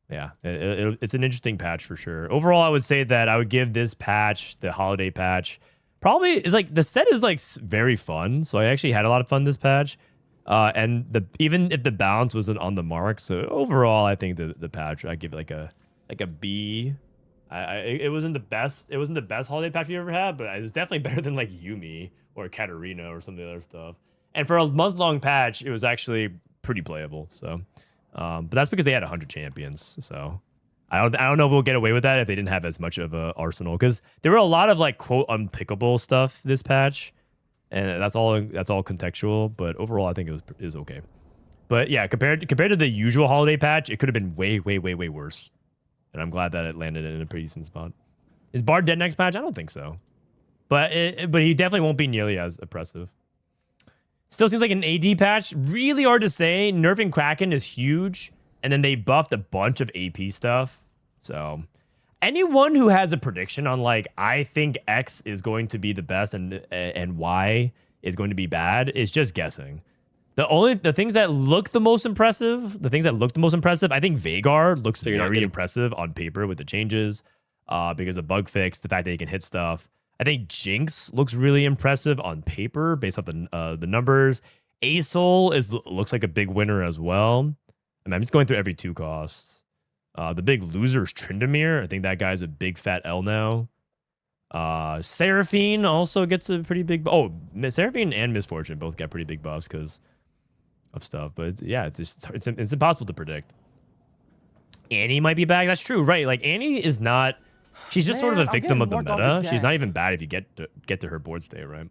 yeah, it's an interesting patch for sure. Overall, I would say that I would give this patch, the holiday patch, probably is like the set is like very fun. So I actually had a lot of fun this patch. And even if the balance wasn't on the mark, so overall, I think the patch I give it like a B. It wasn't the best. It wasn't the best holiday patch you ever had, but it was definitely better than like Yumi or Katarina or some of the other stuff. And for a month-long patch, it was actually pretty playable. So, but that's because they had 100 champions. So I don't know if we'll get away with that if they didn't have as much of a arsenal, because there were a lot of like quote unpickable stuff this patch. And that's all contextual, but overall I think it was okay. But yeah, compared to the usual holiday patch, it could have been way worse. And I'm glad that it landed in a pretty decent spot. Is Bard dead next patch? I don't think so. But he definitely won't be nearly as oppressive. Still seems like an AD patch. Really hard to say. Nerfing Kraken is huge, and then they buffed a bunch of AP stuff. So anyone who has a prediction on like, I think X is going to be the best and Y is going to be bad is just guessing. The things that look the most impressive, I think Vhagar looks very impressive on paper with the changes, because of bug fix, the fact that he can hit stuff. I think Jinx looks really impressive on paper based off the numbers. Asol looks like a big winner as well. I mean, I'm just going through every 2 costs. The big loser is Tryndamere. I think that guy's a big fat L now. Seraphine also gets a pretty big... Oh, Seraphine and Misfortune both get pretty big buffs because of stuff. But yeah, it's impossible to predict. Annie might be back. That's true, right? Like, Annie is not... She's just sort of a victim of the meta. She's not even bad if you get to her board state, right?